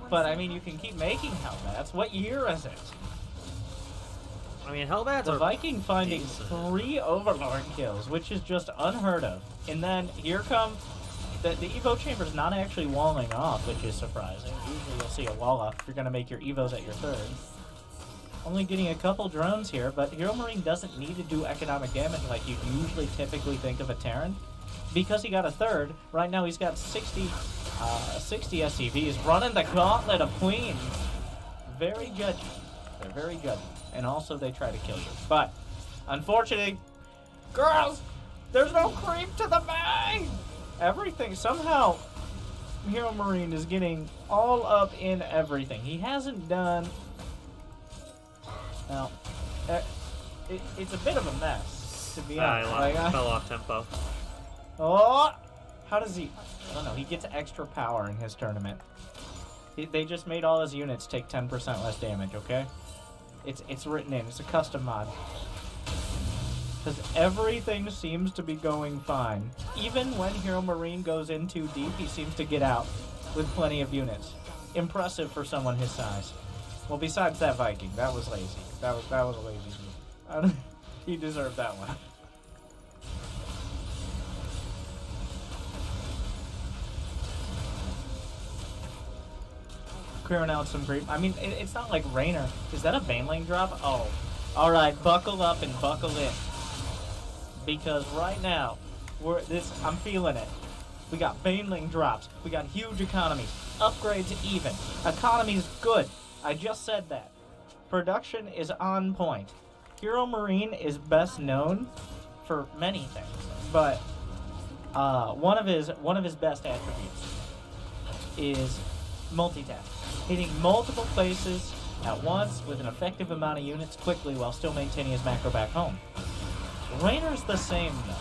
But I mean, you can keep making Hellbats. What year is it? I mean, Hellbats the are Viking finding decent. 3 Overlord kills, which is just unheard of. And then here come the Evo Chamber's not actually walling off, which is surprising. Usually you'll see a wall off if you're going to make your Evos at your 3rd. Only getting a couple drones here, but Hero Marine doesn't need to do economic damage like you usually typically think of a Terran. Because he got a 3rd, right now he's got 60 SCVs running the gauntlet of Queens. Very judgy. They're very judgy. And also they try to kill you. But, unfortunately, girls, there's no creep to the main! Everything, somehow, Hero Marine is getting all up in everything. He hasn't done... Now, it's a bit of a mess, to be honest. I fell off tempo. Oh! How does he... I don't know, he gets extra power in his tournament. They just made all his units take 10% less damage, okay? It's written in. It's a custom mod. Because everything seems to be going fine. Even when Hero Marine goes in too deep, he seems to get out with plenty of units. Impressive for someone his size. Well, besides that Viking, that was lazy. That was a lazy move. He deserved that one. Clearing out some creep. I mean, it's not like Raynor. Is that a Baneling drop? Oh. Alright, buckle up and buckle in. Because right now, I'm feeling it. We got Baneling drops. We got huge economies. Upgrades even. Economy's good. I just said that. Production is on point. Hero Marine is best known for many things, but one of his best attributes is multitask. Hitting multiple places at once with an effective amount of units quickly while still maintaining his macro back home. Raynor's the same though.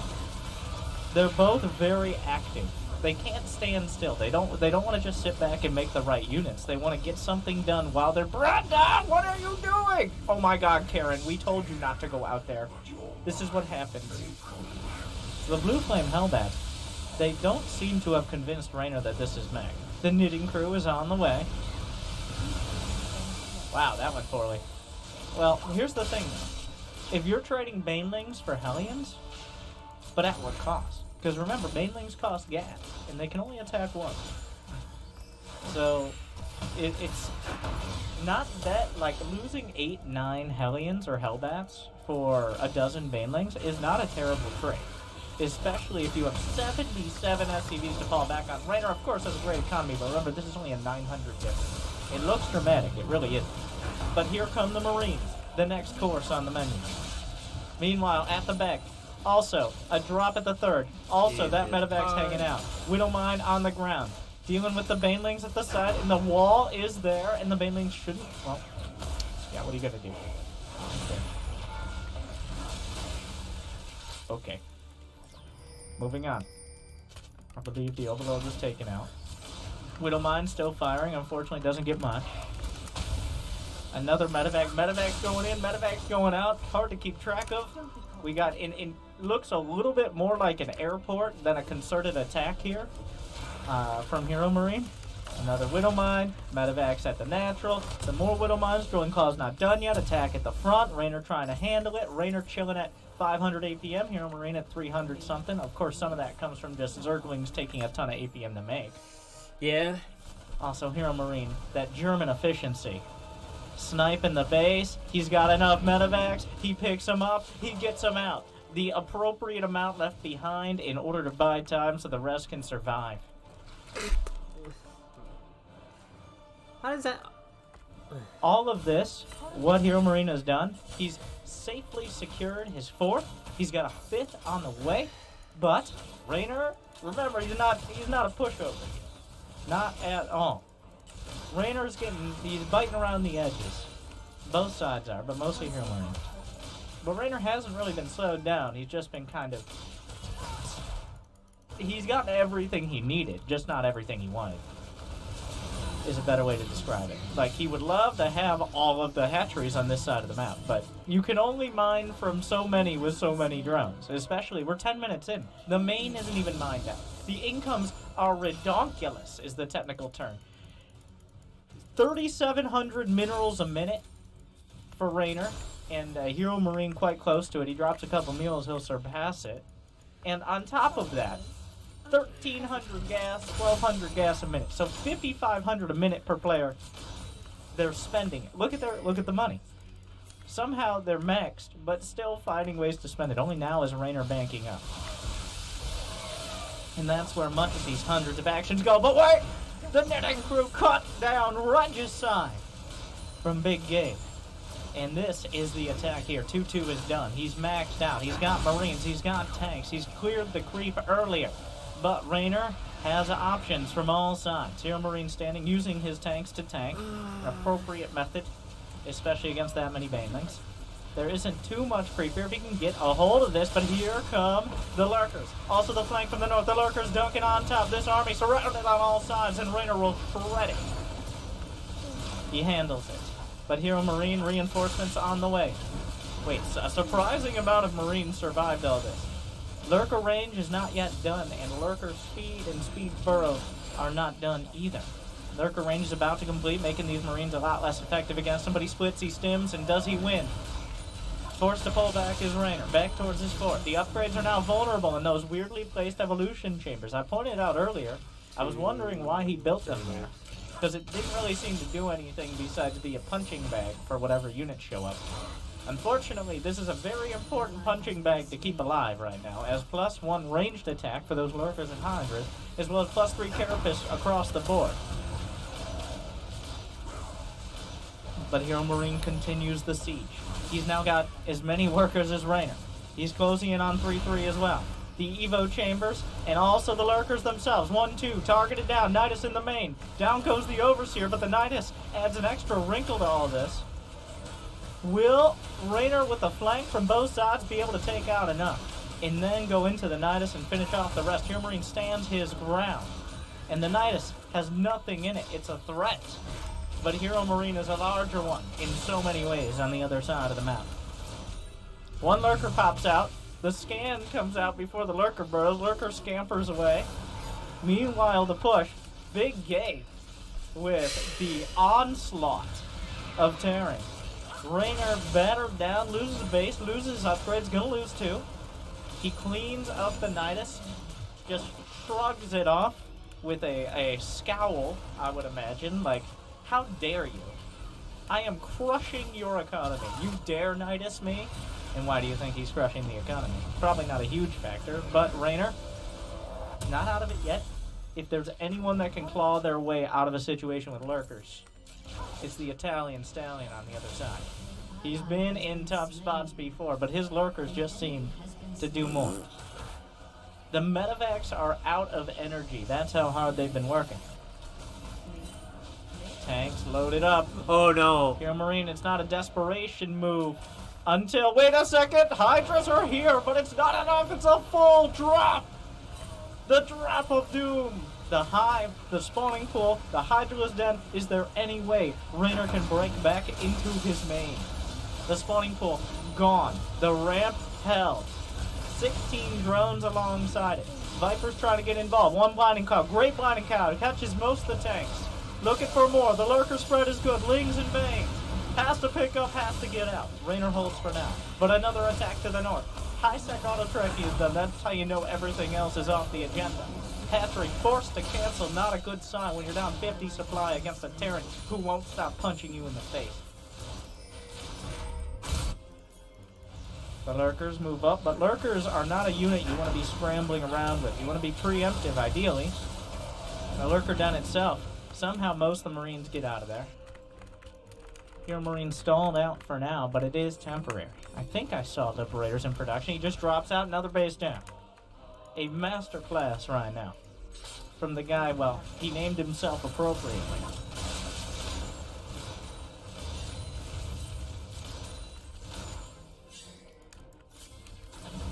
They're both very active. They can't stand still. They don't want to just sit back and make the right units. They want to get something done while they're Brandon, what are you doing? Oh my god, Karen, we told you not to go out there. This is what happens. The Blue Flame Hellbat, they don't seem to have convinced Raynor that this is Meg. The Knitting Crew is on the way. Wow, that went poorly. Well, here's the thing though. If you're trading Banelings for Hellions, but at what cost? Because remember, Banelings cost gas, and they can only attack once. So, it's not that, like, losing 8, 9 Hellions or Hellbats for a dozen Banelings is not a terrible trade. Especially if you have 77 SCVs to fall back on. Raynor, of course, has a great economy, but remember, this is only a 900 difference. It looks dramatic, it really is. But here come the Marines, the next course on the menu. Meanwhile, at the back, also, a drop at the third. Also, that medevac's hanging out. Widowmine on the ground. Dealing with the Banelings at the side, and the wall is there, and the Banelings shouldn't... Well, yeah, what are you gonna do? Okay. Moving on. I believe the Overlord was taken out. Widowmine still firing, unfortunately doesn't get much. Another medevac. Medevac's going in, medevac's going out. Hard to keep track of. We got in looks a little bit more like an airport than a concerted attack here from Hero Marine. Another Widowmine, medevac's at the natural. Some more Widowmines, Drilling Claw's not done yet. Attack at the front, Raynor trying to handle it. Raynor chilling at 500 APM, Hero Marine at 300 something. Of course, some of that comes from just Zerglings taking a ton of APM to make. Yeah. Also, Hero Marine, that German efficiency. Sniping the base, he's got enough medevacs, he picks them up, he gets them out. The appropriate amount left behind in order to buy time so the rest can survive. How does that... All of this, what Hero Marine has done, he's safely secured his 4th, he's got a 5th on the way, but Raynor, remember, he's not a pushover. Not at all. Raynor's he's biting around the edges. Both sides are, but mostly Hero Marine. But Raynor hasn't really been slowed down. He's just been kind of... He's got everything he needed, just not everything he wanted. Is a better way to describe it. Like, he would love to have all of the hatcheries on this side of the map, but you can only mine from so many with so many drones. Especially, we're 10 minutes in. The main isn't even mined out. The incomes are redonkulous, is the technical term. 3,700 minerals a minute for Raynor, and Hero Marine quite close to it. He drops a couple mules, he'll surpass it. And on top of that, 1,300 gas, 1,200 gas a minute. So 5,500 a minute per player. They're spending it. Look at the money. Somehow they're maxed, but still finding ways to spend it. Only now is Raynor banking up. And that's where much of these hundreds of actions go. But wait! The Knitting Crew cut down Regicide from Big Gabe. And this is the attack here. 2-2 is done. He's maxed out. He's got Marines. He's got tanks. He's cleared the creep earlier. But Raynor has options from all sides. Hero Marine standing, using his tanks to tank. An appropriate method, especially against that many Banelings. There isn't too much creep here if he can get a hold of this, but here come the Lurkers. Also the flank from the north. The Lurkers dunking on top. This army surrounded on all sides, and Raynor will shred it. He handles it. But Hero Marine reinforcements on the way. Wait, a surprising amount of Marines survived all this. Lurker range is not yet done, and Lurker speed and speed burrow are not done either. Lurker range is about to complete, making these Marines a lot less effective against him, but he splits, he stims, and does he win? Forced to pull back his Raynor, back towards his fort. The upgrades are now vulnerable in those weirdly placed evolution chambers. I pointed out earlier, I was wondering why he built them there, because it didn't really seem to do anything besides be a punching bag for whatever units show up. Unfortunately, this is a very important punching bag to keep alive right now, as +1 ranged attack for those Lurkers and Hydras, as well as +3 Carapace across the board. But Hero Marine continues the siege. He's now got as many workers as Raynor. He's closing in on 3-3 as well. The Evo chambers, and also the Lurkers themselves. 1-2, targeted down, Nidus in the main. Down goes the Overseer, but the Nidus adds an extra wrinkle to all this. Will Raynor with a flank from both sides be able to take out enough? And then go into the Nidus and finish off the rest. Hero Marine stands his ground. And the Nidus has nothing in it. It's a threat. But Hero Marine is a larger one in so many ways on the other side of the map. One Lurker pops out. The scan comes out before the Lurker burrows. Lurker scampers away. Meanwhile, the push. Big Gabe with the onslaught of tearing. Raynor battered down, loses base, loses upgrades, gonna lose 2. He cleans up the Nidus, just shrugs it off with a scowl, I would imagine, like, how dare you? I am crushing your economy. You dare Nidus me? And why do you think he's crushing the economy? Probably not a huge factor, but Raynor, not out of it yet. If there's anyone that can claw their way out of a situation with Lurkers, it's the Italian Stallion on the other side. He's been in tough spots before, but his Lurkers just seem to do more. The medevacs are out of energy. That's how hard they've been working. Tanks loaded up. Oh no. Hero Marine, it's not a desperation move. Until, wait a second, Hydras are here, but it's not enough. It's a full drop. The drop of doom. The hive, the spawning pool, the Hydra's den. Is there any way Raynor can break back into his main? The spawning pool, gone. The ramp, held. 16 drones alongside it. Viper's trying to get involved. One blinding cloud. Great blinding cloud. Catches most of the tanks. Looking for more. The Lurker spread is good. Lings and veins. Has to pick up, has to get out. Raynor holds for now. But another attack to the north. High-sec auto-trek is done. That's how you know everything else is off the agenda. Patrick forced to cancel, not a good sign when you're down 50 supply against a Terran who won't stop punching you in the face. The Lurkers move up, but Lurkers are not a unit you want to be scrambling around with. You want to be preemptive, ideally. The Lurker den itself, somehow most of the Marines get out of there. Hero Marine stalled out for now, but it is temporary. I think I saw Liberators in production. He just drops out, another base down. A masterclass right now. From the guy, well, he named himself appropriately.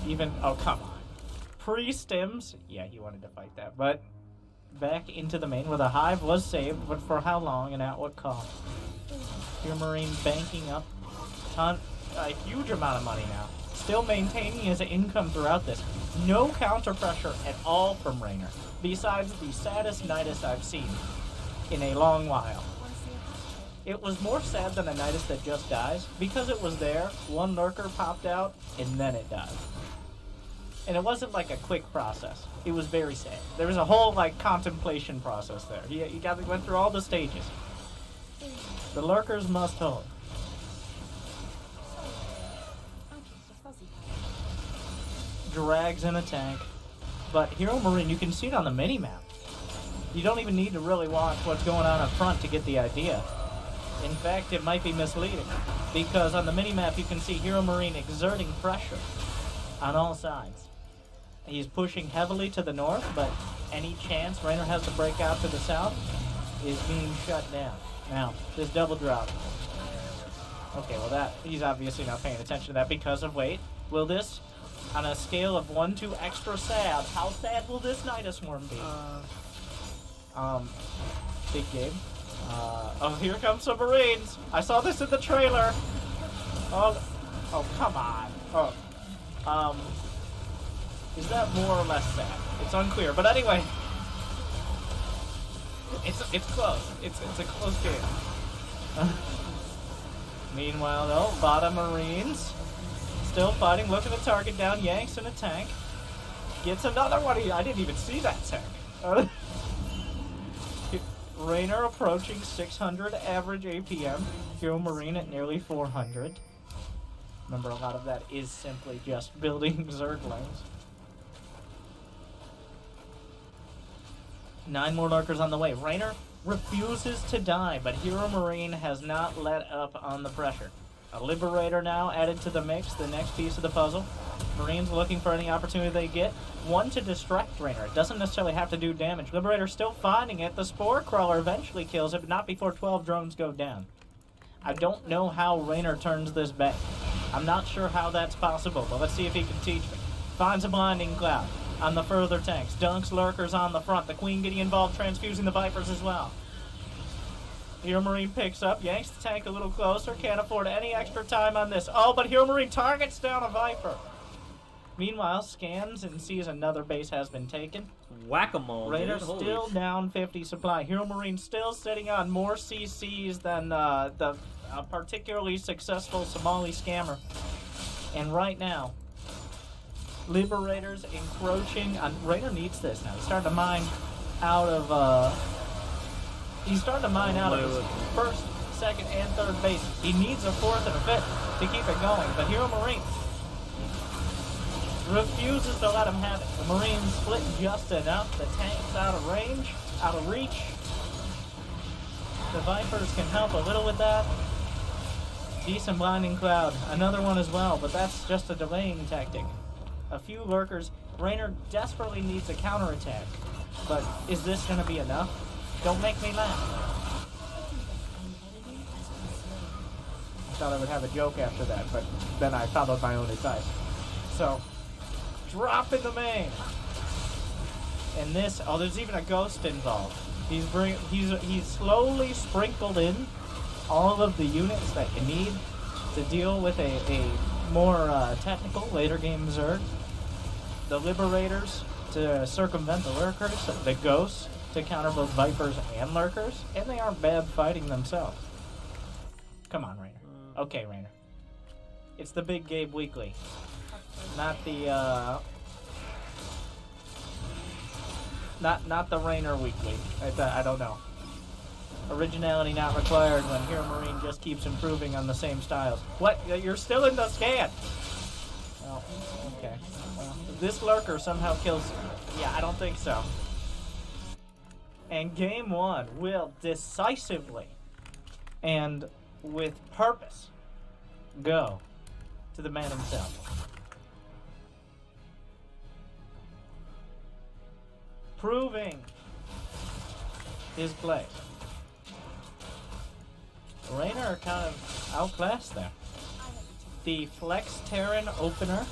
Even, oh, come on. Pre-stims, yeah, he wanted to fight that, but back into the main where the hive was saved, but for how long and at what cost? Hero Marine banking up a huge amount of money now. Still maintaining his income throughout this. No counter pressure at all from Raynor, besides the saddest Nidus I've seen in a long while. It was more sad than a Nidus that just dies, because it was there, one Lurker popped out, and then it died. And it wasn't like a quick process. It was very sad. There was a whole, like, contemplation process there. He went through all the stages. The Lurkers must hold. Drags in a tank. But Hero Marine, you can see it on the mini-map. You don't even need to really watch what's going on up front to get the idea. In fact, it might be misleading. Because on the mini-map, you can see Hero Marine exerting pressure on all sides. He's pushing heavily to the north, but any chance Raynor has to break out to the south is being shut down. Now, this double drop. Okay, well he's obviously not paying attention to that because of, wait, will this, on a scale of 1 to extra sad, how sad will this Nidus Worm be? Big game. Oh, here come some Marines. I saw this in the trailer. Oh, come on. Oh, is that more or less sad? It's unclear, but anyway. It's close. It's a close game. Meanwhile, though, Vada Marines still fighting. Look at the target down. Yanks in a tank. Gets another one. I didn't even see that tank. Raynor approaching 600 average APM. Hero Marine at nearly 400. Remember, a lot of that is simply just building Zerglings. 9 more lurkers on the way. Raynor refuses to die, but Hero Marine has not let up on the pressure. A Liberator now added to the mix, the next piece of the puzzle. Marines looking for any opportunity they get. One to distract Raynor. It doesn't necessarily have to do damage. Liberator still finding it. The Spore Crawler eventually kills it, but not before 12 drones go down. I don't know how Raynor turns this back. I'm not sure how that's possible, but let's see if he can teach me. Finds a Blinding Cloud on the further tanks. Dunks lurkers on the front. The Queen getting involved, transfusing the Vipers as well. Hero Marine picks up, yanks the tank a little closer. Can't afford any extra time on this. Oh, but Hero Marine targets down a Viper. Meanwhile, scans and sees another base has been taken. Whack-a-mole, Raynor dude. still Holy down 50 supply. Hero Marine still sitting on more CCs than the particularly successful Somali scammer. And right now, Liberators encroaching on... Raynor needs this now. He's starting to mine out of... He's starting to mine out of his first, second, and third base. He needs a fourth and a fifth to keep it going. But Hero Marine refuses to let him have it. The Marines split just enough. The tank's out of range, out of reach. The Vipers can help a little with that. Decent Blinding Cloud. Another one as well, but that's just a delaying tactic. A few lurkers. Raynor desperately needs a counterattack. But is this going to be enough? Don't make me laugh. I thought I would have a joke after that, but then I followed my own advice. So, drop in the main. And this, oh, there's even a ghost involved. He's slowly sprinkled in all of the units that you need to deal with a more technical later game Zerg. The Liberators to circumvent the lurkers, the ghosts to counter both Vipers and lurkers, and they aren't bad fighting themselves. Come on, Raynor. Okay, Raynor. It's the Big Gabe Weekly, not the not the Raynor Weekly. I don't know. Originality not required when Hero Marine just keeps improving on the same styles. What? You're still in the scan. Oh, okay. Well, this lurker somehow kills... Yeah, I don't think so. And game one will decisively and with purpose go to the man himself. Proving his place. Raynor kind of outclassed there. The Flex Terran opener.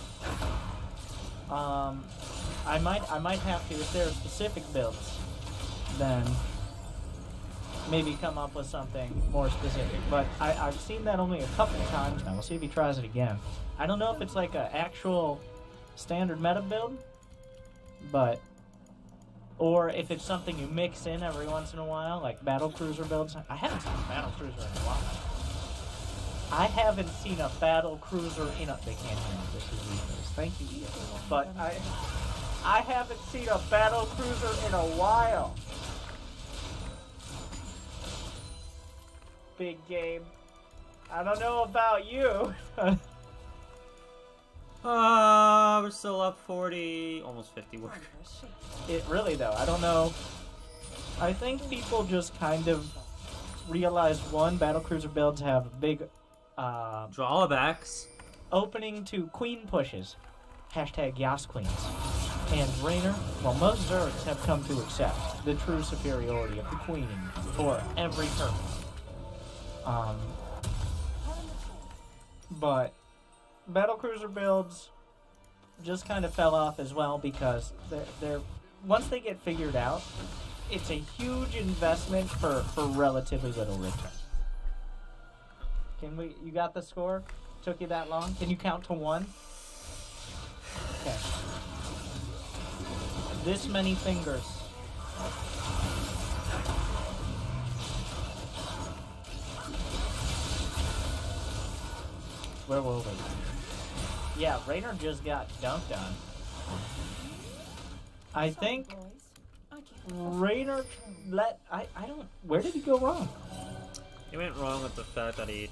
I might have to, if there are specific builds, then maybe come up with something more specific. But I've seen that only a couple of times now. We'll see if he tries it again. I don't know if it's like an actual standard meta build, but or if it's something you mix in every once in a while, like battle cruiser builds. I haven't seen a battle cruiser in a while. I haven't seen a battle cruiser in a... They can't hear me. This is ridiculous. Thank you, but I haven't seen a battle cruiser in a while. Big game. I don't know about you. We're still up 40, almost 50 workers. It really, though, I don't know. I think people just kind of realize, one, battlecruiser builds have big drawbacks. Opening to queen pushes. Hashtag Yas Queens. And Raynor, well, most Zergs have come to accept the true superiority of the queen for every purpose. But battlecruiser builds just kind of fell off as well because they're once they get figured out, it's a huge investment for relatively little return. Can we? You got the score? Took you that long? Can you count to 1? Okay. This many fingers. Where were we? Yeah, Raynor just got dunked on. I think Raynor I don't... Where did he go wrong? He went wrong with the fact that he...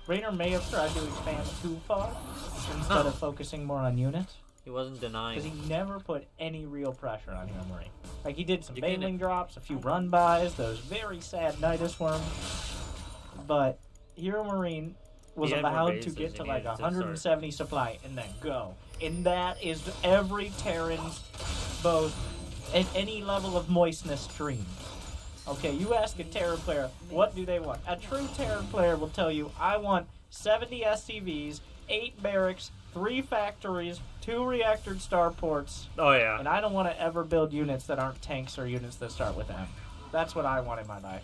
Raynor may have tried to expand too far instead of focusing more on units. He wasn't denying. Because he never put any real pressure on Hero Marine. Like, he did some You can't- Baneling drops, a few run-bys, those very sad Nidus worms. But Hero Marine was He had more allowed to bases, get he to like needed to 170 supply and then go. And that is every Terran's both at any level of moistness dream. Okay, you ask a Terran player, what do they want? A true Terran player will tell you, I want 70 SCVs, 8 barracks, 3 factories, 2 reactored starports. Oh, yeah. And I don't want to ever build units that aren't tanks or units that start with M. That's what I want in my life.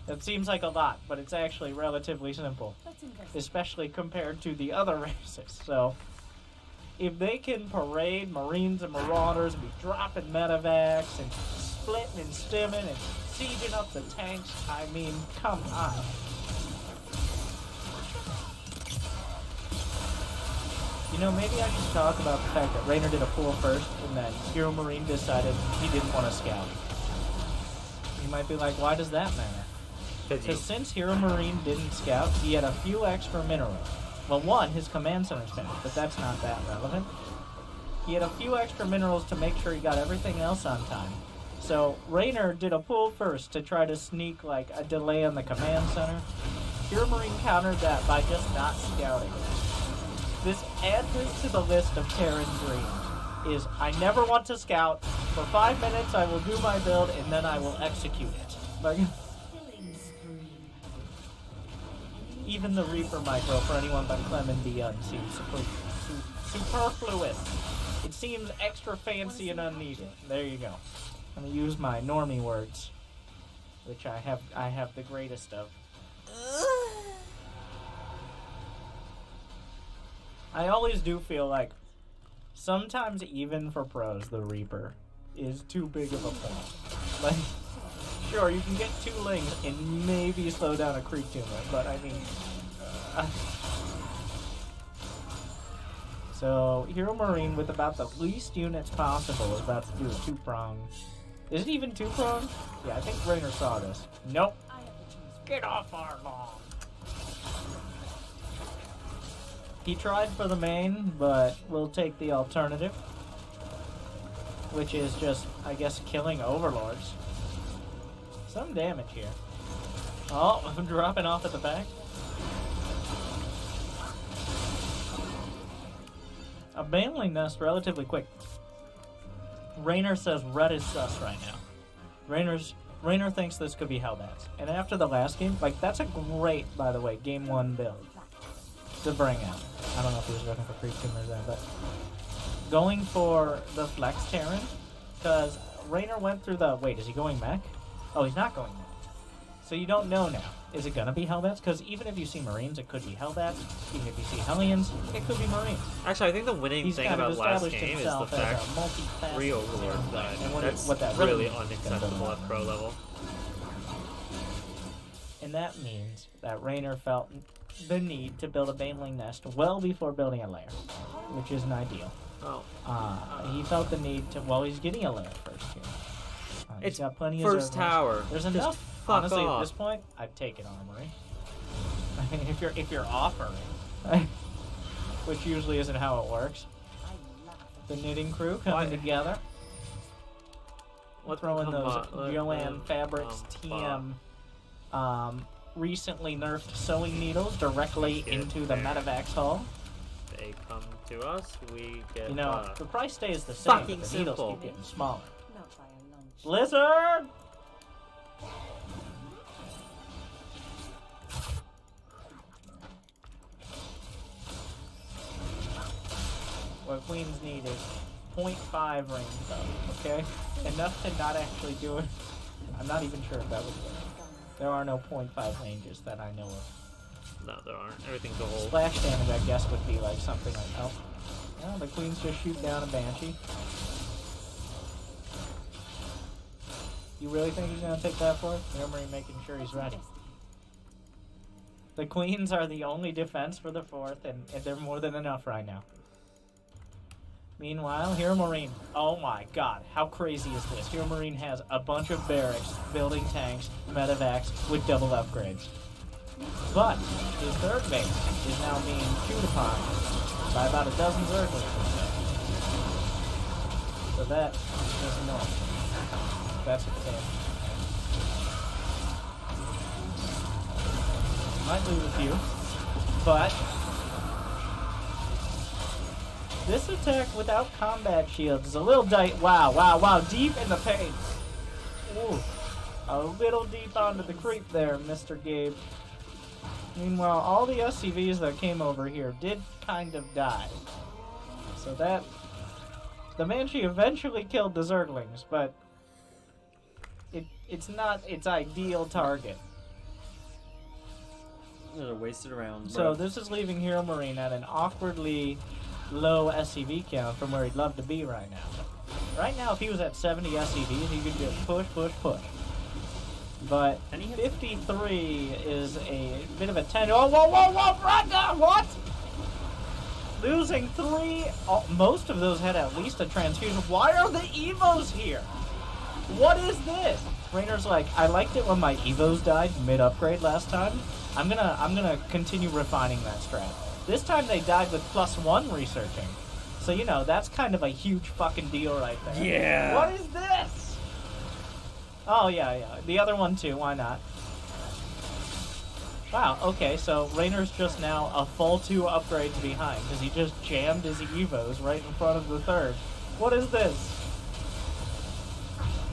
That seems like a lot, but it's actually relatively simple. Especially compared to the other races. So, if they can parade Marines and Marauders and be dropping medevacs and splitting and stimming and sieging up the tanks, I mean, come on. You know, maybe I should talk about the fact that Raynor did a pull first, and then Hero Marine decided he didn't want to scout. You might be like, why does that matter? Because since Hero Marine didn't scout, he had a few extra minerals. Well, one, his command center's finished, but that's not that relevant. He had a few extra minerals to make sure he got everything else on time. So, Raynor did a pull first to try to sneak, like, a delay on the command center. Hero Marine countered that by just not scouting. This adds this to the list of Terran dreams. Is, I never want to scout. For 5 minutes, I will do my build, and then I will execute it. Like... Even the Reaper micro for anyone but Clem and Dion seems superfluous. It seems extra fancy and unneeded. There you go. I'm gonna use my normie words, which I have the greatest of. I always do feel like sometimes even for pros, the Reaper is too big of a point. Like. Sure, you can get 2 lings and maybe slow down a creep tumor, but I mean... So, Hero Marine with about the least units possible is about to do a 2-prong. Is it even 2-prong? Yeah, I think Raynor saw this. Nope. Get off our lawn. He tried for the main, but we'll take the alternative. Which is just, I guess, killing overlords. Some damage here. Oh, I'm dropping off at the back. A Baneling nest relatively quick. Raynor says red is sus right now. Raynor thinks this could be Hellbats. And after the last game, like, that's a great, by the way, game 1 build to bring out. I don't know if he was looking for creep tumors there, but going for the Flex Terran, because Raynor went through the... Wait, is he going mech? Oh, he's not going mech. So you don't know now. Is it gonna be Hellbats? Because even if you see Marines, it could be Hellbats. Even if you see Hellions, it could be Marines. Actually, I think the winning thing about last game is the fact 3 Overlords died. That's really unacceptable at pro level. And that means that Raynor felt the need to build a Baneling nest well before building a lair, which isn't ideal. Oh. He felt the need to... Well, he's getting a lair first here. He's got plenty of first tower. There's Just enough. fuck Honestly, off. at this point, I'd take it armory. I mean, if you're offering, which usually isn't how it works. The knitting crew coming together. Throwing those Joanne Fabrics TM recently nerfed sewing needles directly into the medevacs hull. They come to us, we get... You know, the price stays the same, fucking but the needles simple. keep getting smaller. Blizzard! What Queens need is 0.5 range though, okay? Enough to not actually do it. I'm not even sure if that would work. There are no 0.5 ranges that I know of. No, there aren't. Everything's a whole... Splash damage, I guess, would be like something like, oh. No, the Queens just shoot down a Banshee. You really think he's gonna take that for it? Memory making sure he's ready. The queens are the only defense for the 4th, and they're more than enough right now. Meanwhile, Hero Marine. Oh my god, how crazy is this? Hero Marine has a bunch of barracks, building tanks, medevacs with double upgrades. But his 3rd base is now being chewed upon by about a dozen Zerglings. So that is annoying. That's a thing. Might lose a few, but this attack without combat shields is a little wow, deep in the paint. Ooh, a little deep onto the creep there, Mr. Gabe. Meanwhile, all the SCVs that came over here did kind of die. So that... The Banshee eventually killed the Zerglings, but it's not its ideal target. They're wasted around. So this is leaving Hero Marine at an awkwardly low SCV count from where he'd love to be right now. Right now, if he was at 70 SCVs, he could just push. But 53 is a bit of a 10. Oh, whoa, Brenda, what? Losing 3. Oh, most of those had at least a transfusion. Why are the Evos here? What is this? Rainer's like, I liked it when my Evos died mid-upgrade last time. I'm gonna continue refining that strat. This time they died with +1 researching. So, you know, that's kind of a huge fucking deal right there. Yeah. What is this? Oh, yeah. The other one, too. Why not? Wow, okay, so Rainer's just now a full 2 upgrades behind, because he just jammed his Evos right in front of the 3rd. What is this?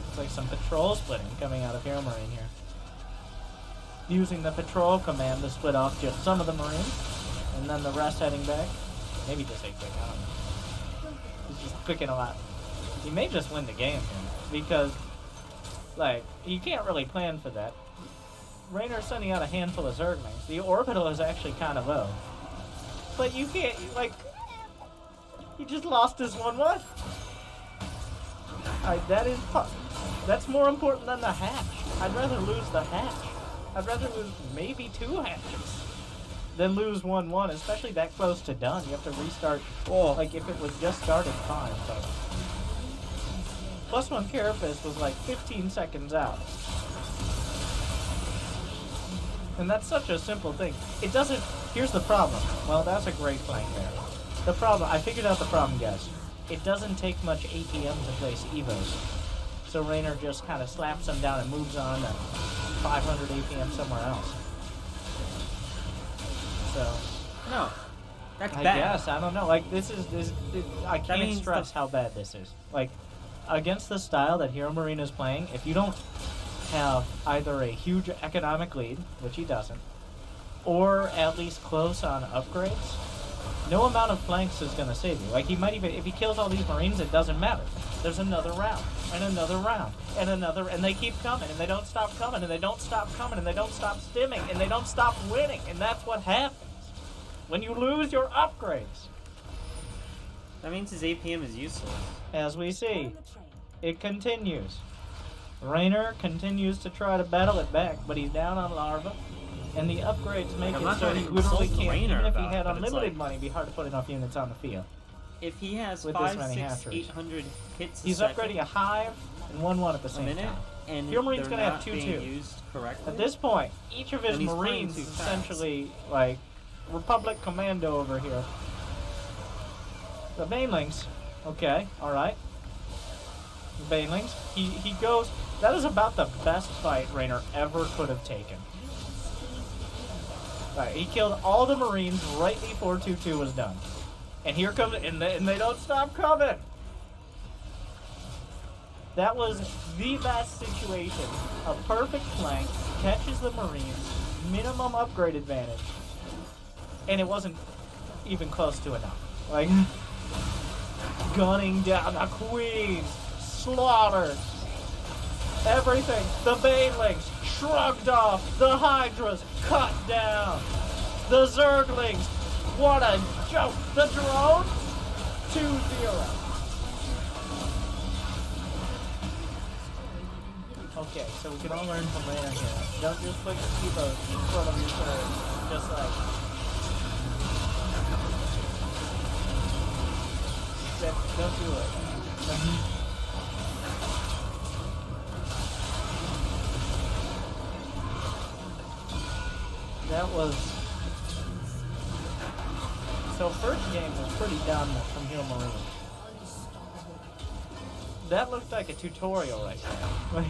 It's like some patrol splitting coming out of Hero Marine here. Using the patrol command to split off just some of the Marines, and then the rest heading back. Maybe just a quick, I don't know. He's just clicking a lot. He may just win the game here, because, like, you can't really plan for that. Rainer's sending out a handful of Zerglings. The orbital is actually kind of low. But you can't, like... He just lost his 1-1. That's more important than the hatch. I'd rather lose the hatch. I'd rather lose maybe 2 hatches than lose 1-1, especially that close to done. You have to restart. Oh, like if it was just started, fine. But +1 Carapace was like 15 seconds out. And that's such a simple thing. It doesn't... Here's the problem. Well, that's a great flank there. The problem... I figured out the problem, guys. It doesn't take much APM to place Evos. So Rainer just kind of slaps them down and moves on to 500 APM somewhere else. So... No. That's bad. I guess. I don't know. Like, I can't stress how bad this is. Like, against the style that Hero Marine is playing, if you don't have either a huge economic lead, which he doesn't, or at least close on upgrades, no amount of flanks is going to save you. Like, he might even, if he kills all these Marines, it doesn't matter. There's another round, and another round, and another, and they keep coming, and they don't stop coming, and they don't stop coming, and they don't stop stimming, and they don't stop winning, and that's what happens when you lose your upgrades. That means his APM is useless. As we see, it continues. Rainer continues to try to battle it back, but he's down on Larva, and the upgrades make it so he literally can't. Even if he had unlimited money, it'd be hard to put enough units on the field. If he has with 5, this many 6, hatcheries. 800 hits He's upgrading a Hive and 1-1 at the same time. And Hero Marine's they're gonna not have 2-2. being used correctly. At this point, each of his And he's playing Marines too is fast. essentially like Republic Commando over here. The Banelings, okay, all right. The Banelings, he goes. That is about the best fight Rainer ever could have taken. Right, he killed all the Marines right before 2-2 was done. And here comes, and they don't stop coming. That was the best situation. A perfect flank, catches the Marines, minimum upgrade advantage. And it wasn't even close to enough. Like, gunning down the Queens, slaughtered. Everything. The Banelings shrugged off. The Hydras cut down. The Zerglings. What a joke. The drones 2-0. Okay, so we can all learn from Rainer here. Don't just put your keyboard in front of your turret. Just like... Don't do it. That was... So first game was pretty dominant from Heal Marine. That looked like a tutorial right there. Like,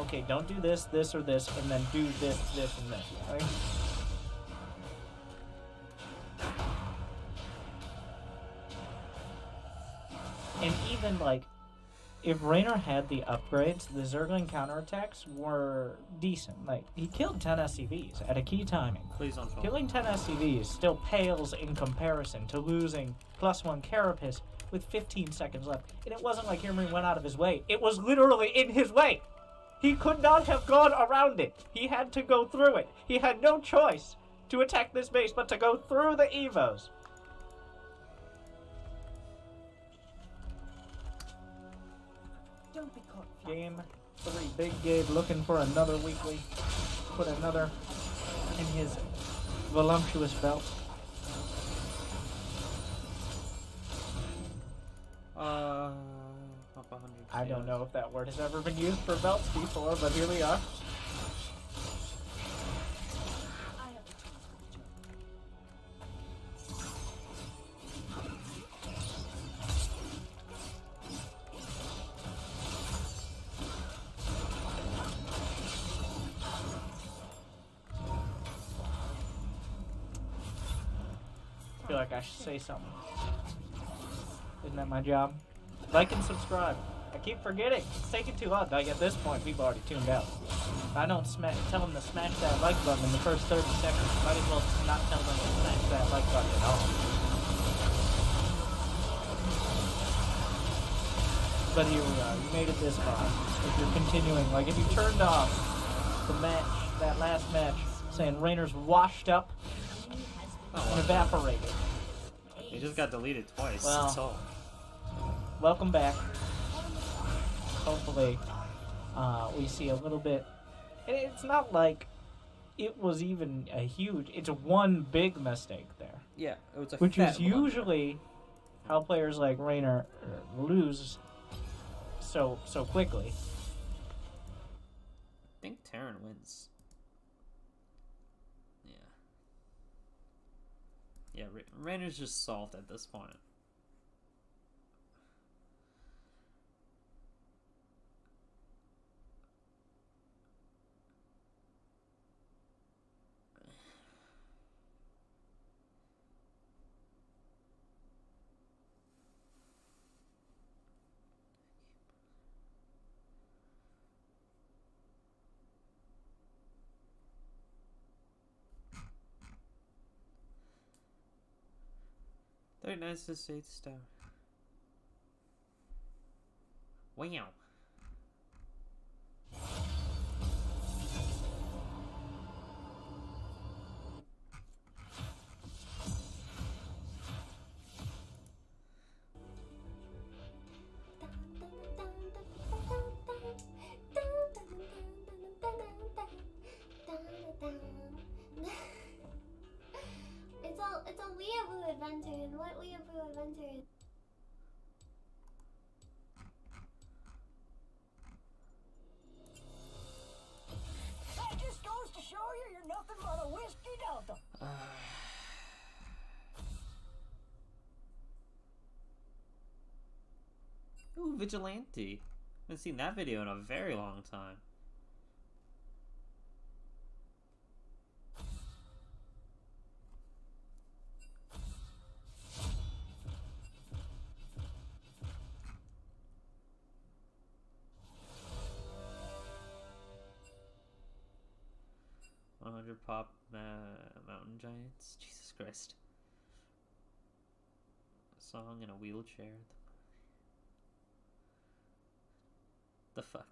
okay, don't do this, this, or this, and then do this, this, and this. Right? And even, like, if Raynor had the upgrades, the Zergling counterattacks were decent. Like, he killed 10 SCVs at a key timing. Please don't fall. Killing 10 SCVs still pales in comparison to losing +1 Carapace with 15 seconds left. And it wasn't like Heal Marine went out of his way. It was literally in his way. He could not have gone around it. He had to go through it. He had no choice to attack this base but to go through the Evos. Don't be caught. Game 3. Big Gabe looking for another weekly. Put another in his voluptuous belt. Up 100. I don't know if that word has ever been used for belts before, but here we are. I feel like I should say something. Isn't that my job? Like and subscribe. I keep forgetting. It's taking too long. Like at this point, people already tuned out. If I don't tell them to smash that like button in the first 30 seconds, might as well not tell them to smash that like button at all. But here we are. You made it this far. If you're continuing, like if you turned off the match, that last match, saying Raynor's washed up and evaporated. He just got deleted twice. Well, that's all. Welcome back. Hopefully, we see a little bit. And it's not like it was even a huge. It's one big mistake there. Yeah, it was a which fat is usually how players like Raynor lose so quickly. I think Terran wins. Yeah, Raynor's just solved at this point. Very nice to see the stone. Wow. It's a weeaboo adventure, and what weeaboo adventure? That just goes to show you're nothing but a whiskey delta. Ooh, Vigilante. Haven't seen that video in a very long time. Pop Mountain Giants. Jesus Christ. A song in a wheelchair. The fuck?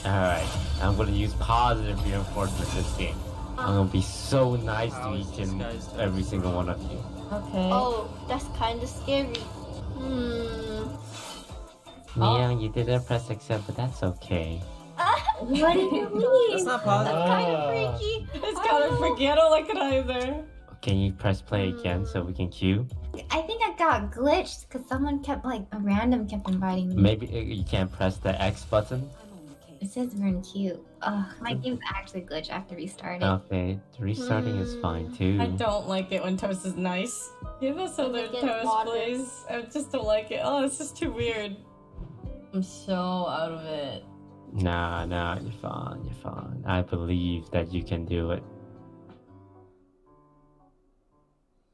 Alright, I'm gonna use positive reinforcement this game. I'm gonna be so nice to each and every single one of you. Okay. Oh, that's kind of scary. Mia, you didn't press accept, but that's okay. What do you mean? That's not positive. That's kind of freaky. It's kind of freaky. I don't like it either. Can you press play again so we can queue? I think I got glitched because someone kept a random kept inviting me. Maybe you can't press the X button? It says we're in queue. Ugh, my game's actually glitched. I have to restart it. Okay, restarting is fine too. I don't like it when Toast is nice. Give us other get Toast, water. please. I just don't like it. Oh, it's just too weird. I'm so out of it. Nah, you're fine, you're fine. I believe that you can do it.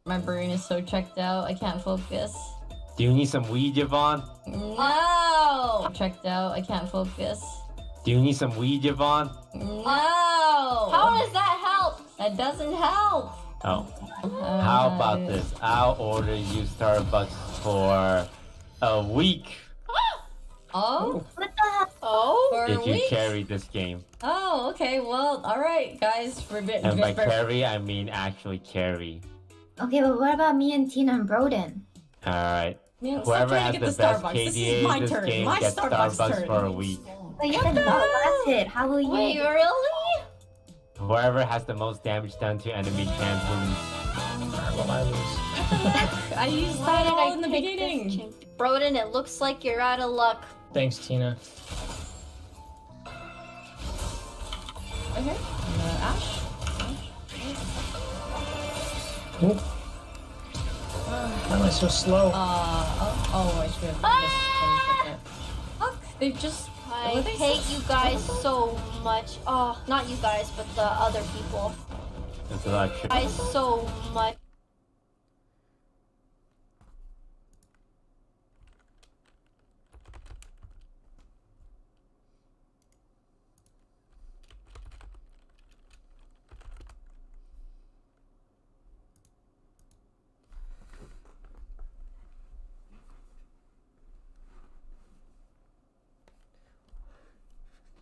My brain is so checked out. I can't focus. Do you need some weed, Yvonne? No! Checked out. I can't focus. Do you need some weed, Yvonne? No! How does that help? That doesn't help. Oh. How about this? I'll order you Starbucks for a week Oh? What the hell? Oh? For if a you week? carry this game. Oh, okay. Well, alright, guys. And by carry, I mean actually carry. Okay, but what about me and Tina and Broden? Alright. Man, stop Whoever trying has to the get the best Starbucks. This is KDA my in this turn. game My gets Starbucks Starbucks turn. for a week. But you said no last hit. How will you? Wait, really? Whoever has the most damage done to enemy champions. Will I lose? I used Why that did all I in the pick beginning. this Broden, it looks like you're out of luck. Thanks, Tina. Okay. Ash? Oop. Why am I so slow? I should have missed 1 second. Fuck, they just... I were they hate so you guys so much. Oh, not you guys, but the other people. It's a lot of Guys so much.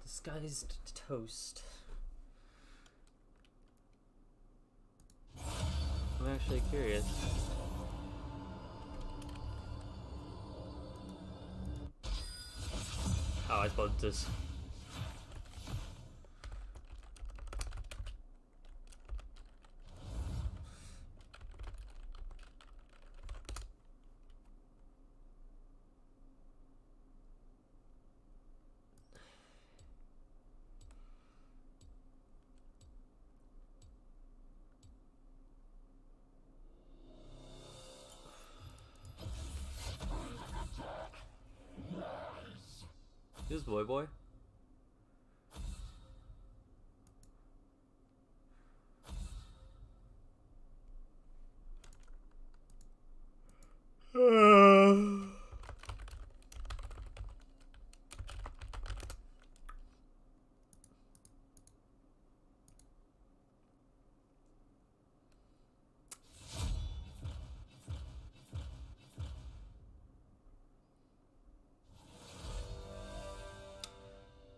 Disguised toast. I'm actually curious. Oh, I spelled this. Who's Boy?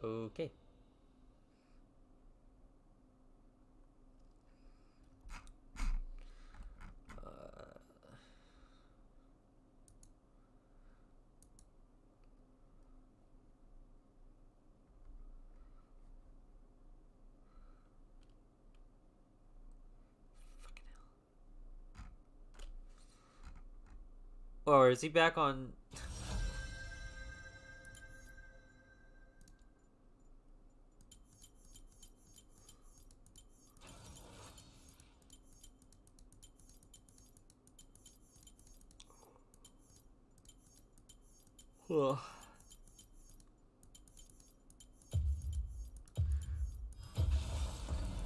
Okay. Or is he back on? Ugh.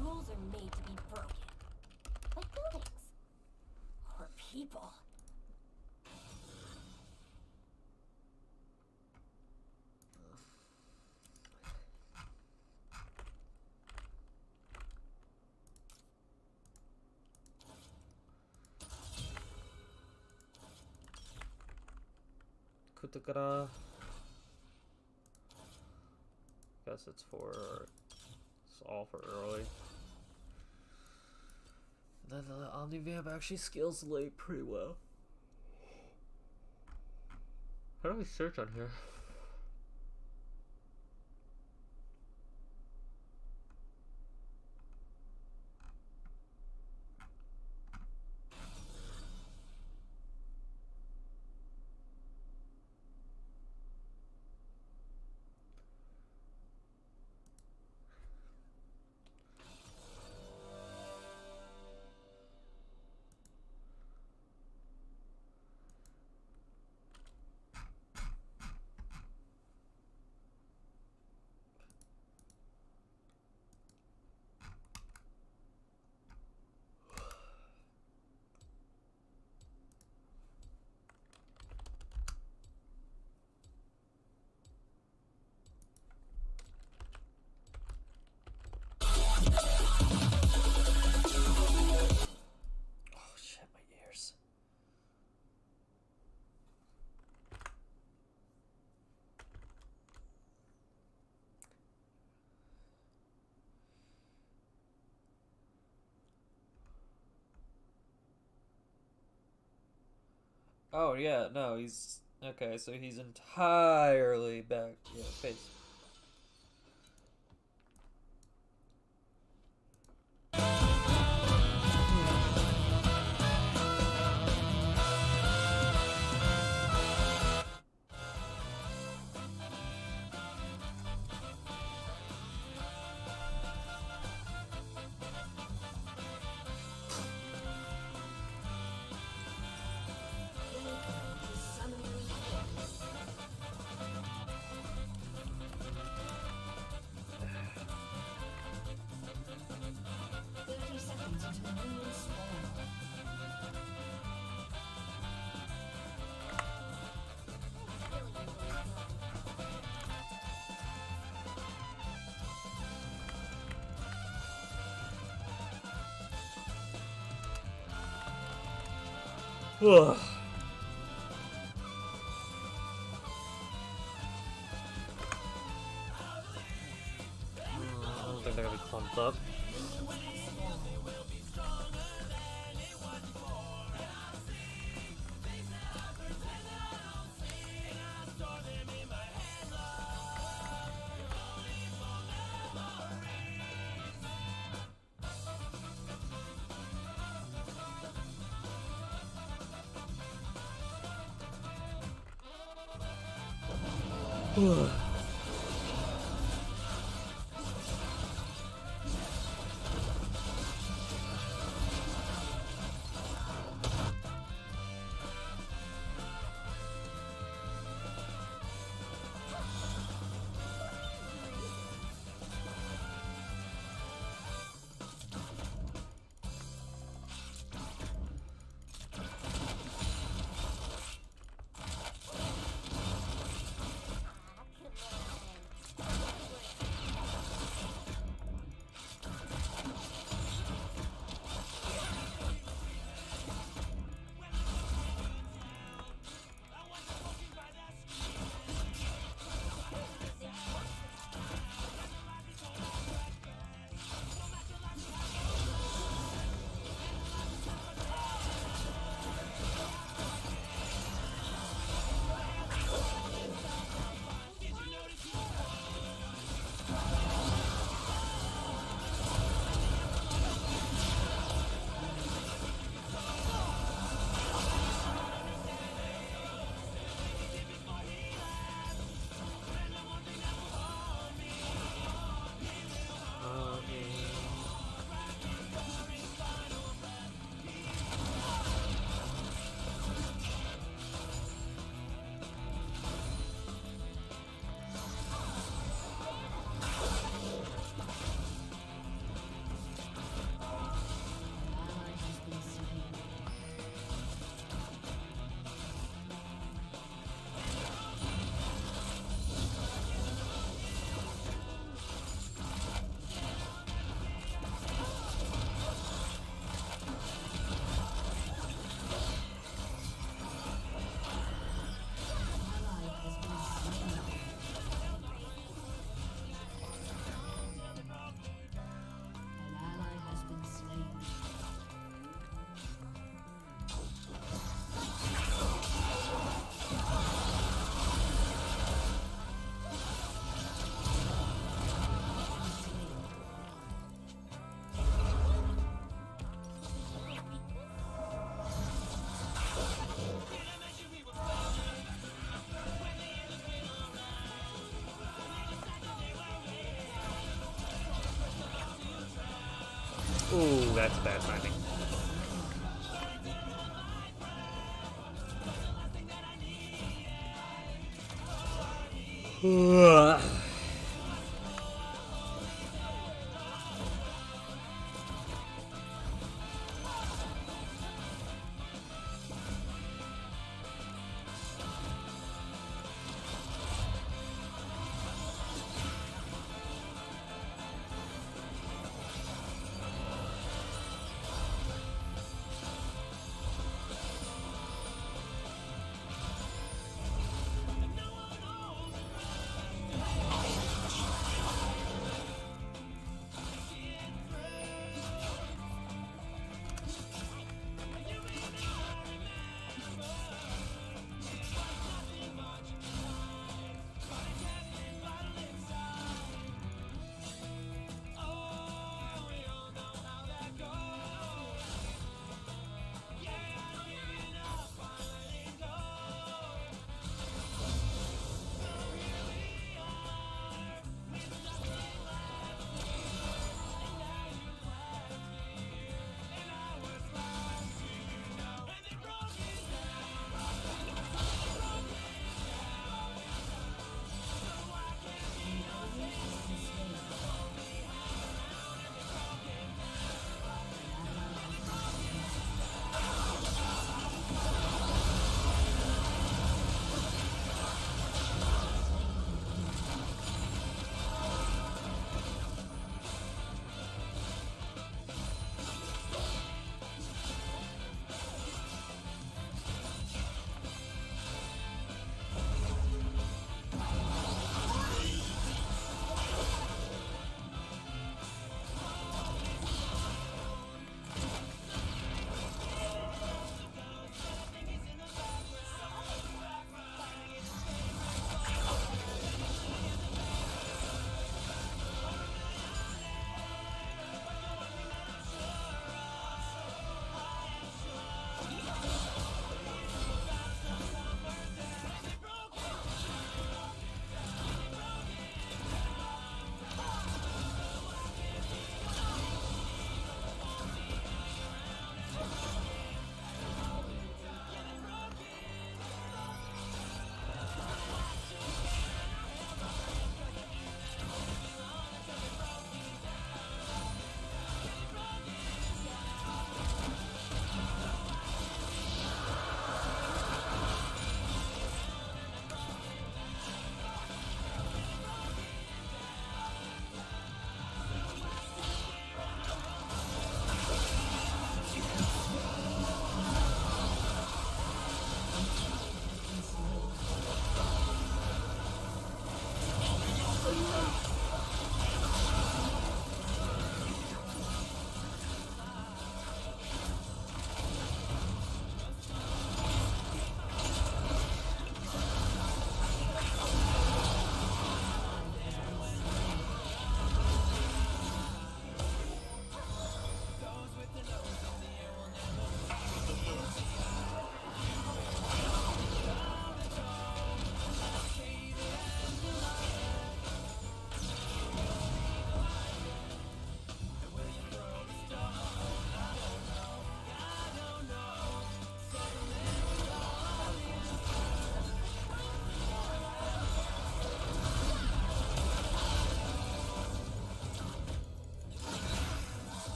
Rules are made to be broken. Like buildings. Or people. Kutakara. Guess it's all for early. Then the Omnivamp actually scales late pretty well. How do we search on here? Oh yeah, no, he's okay. So he's entirely back. Yeah, face. Ugh. I don't think they're gonna be clumped up. Ugh. that's bad timing.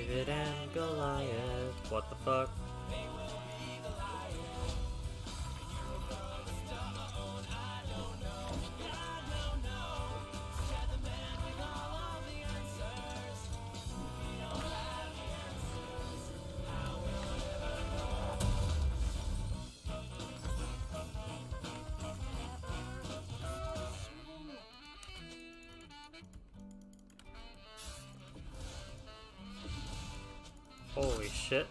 David and Goliath. What the fuck? Holy shit.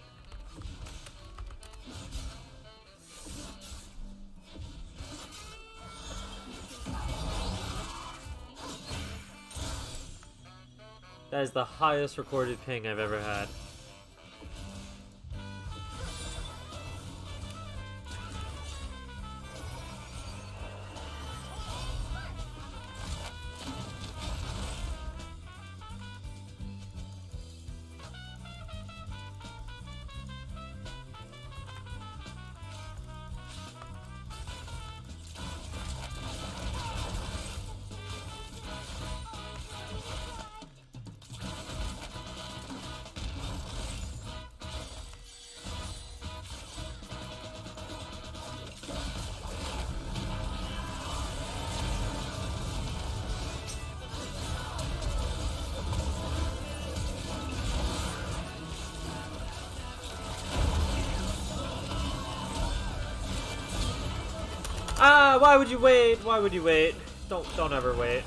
That is the highest recorded ping I've ever had. Ah, why would you wait? Why would you wait? Don't ever wait.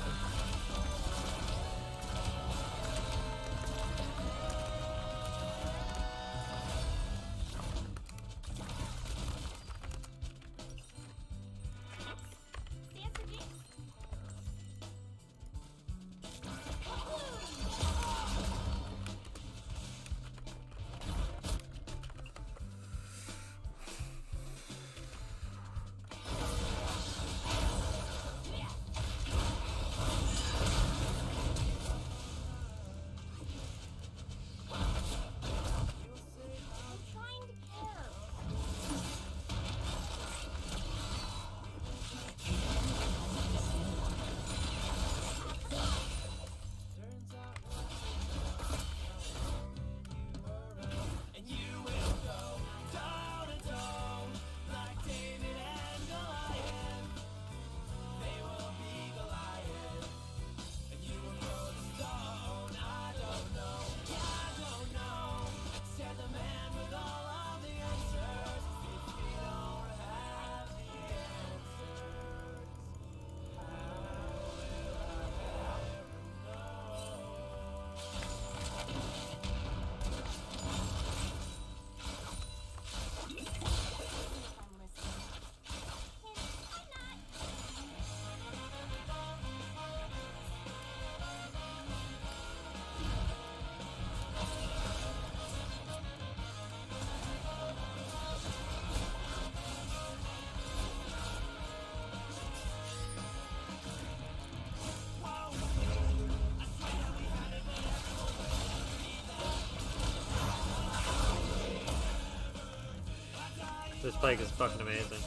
This bike is fucking amazing.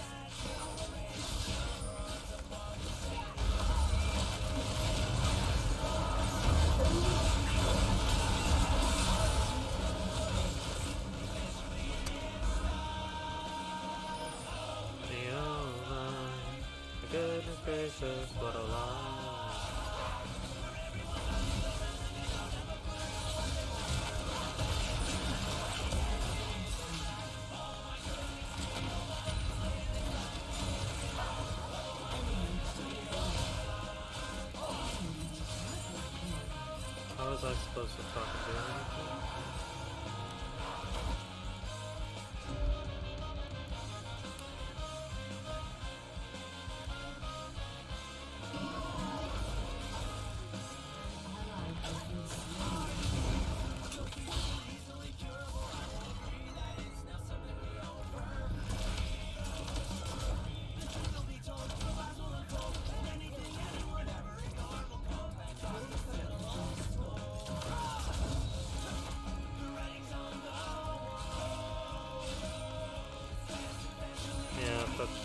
Goodness gracious, what a lie. How was I supposed to fucking do anything?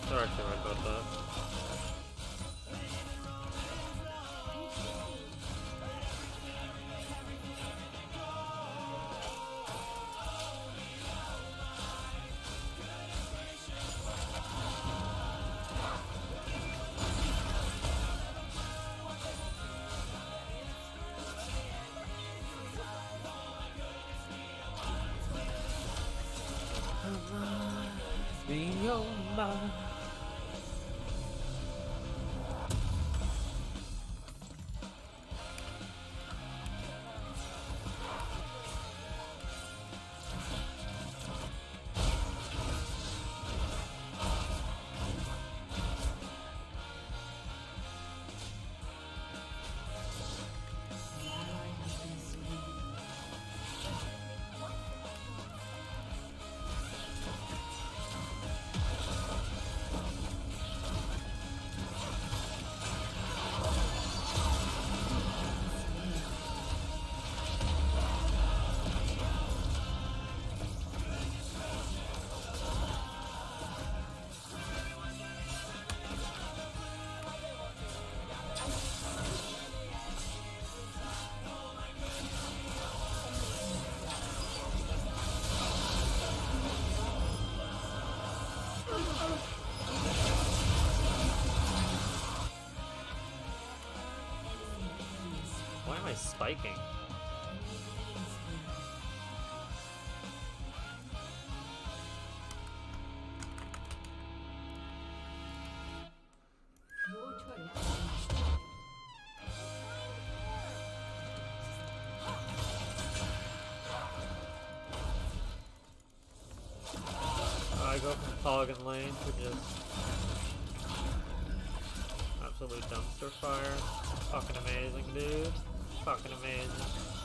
They're actually right about that. Be your mind. am I spiking? I go from Polygon Lane to just absolute dumpster fire. Fucking amazing, dude. Fucking amazing.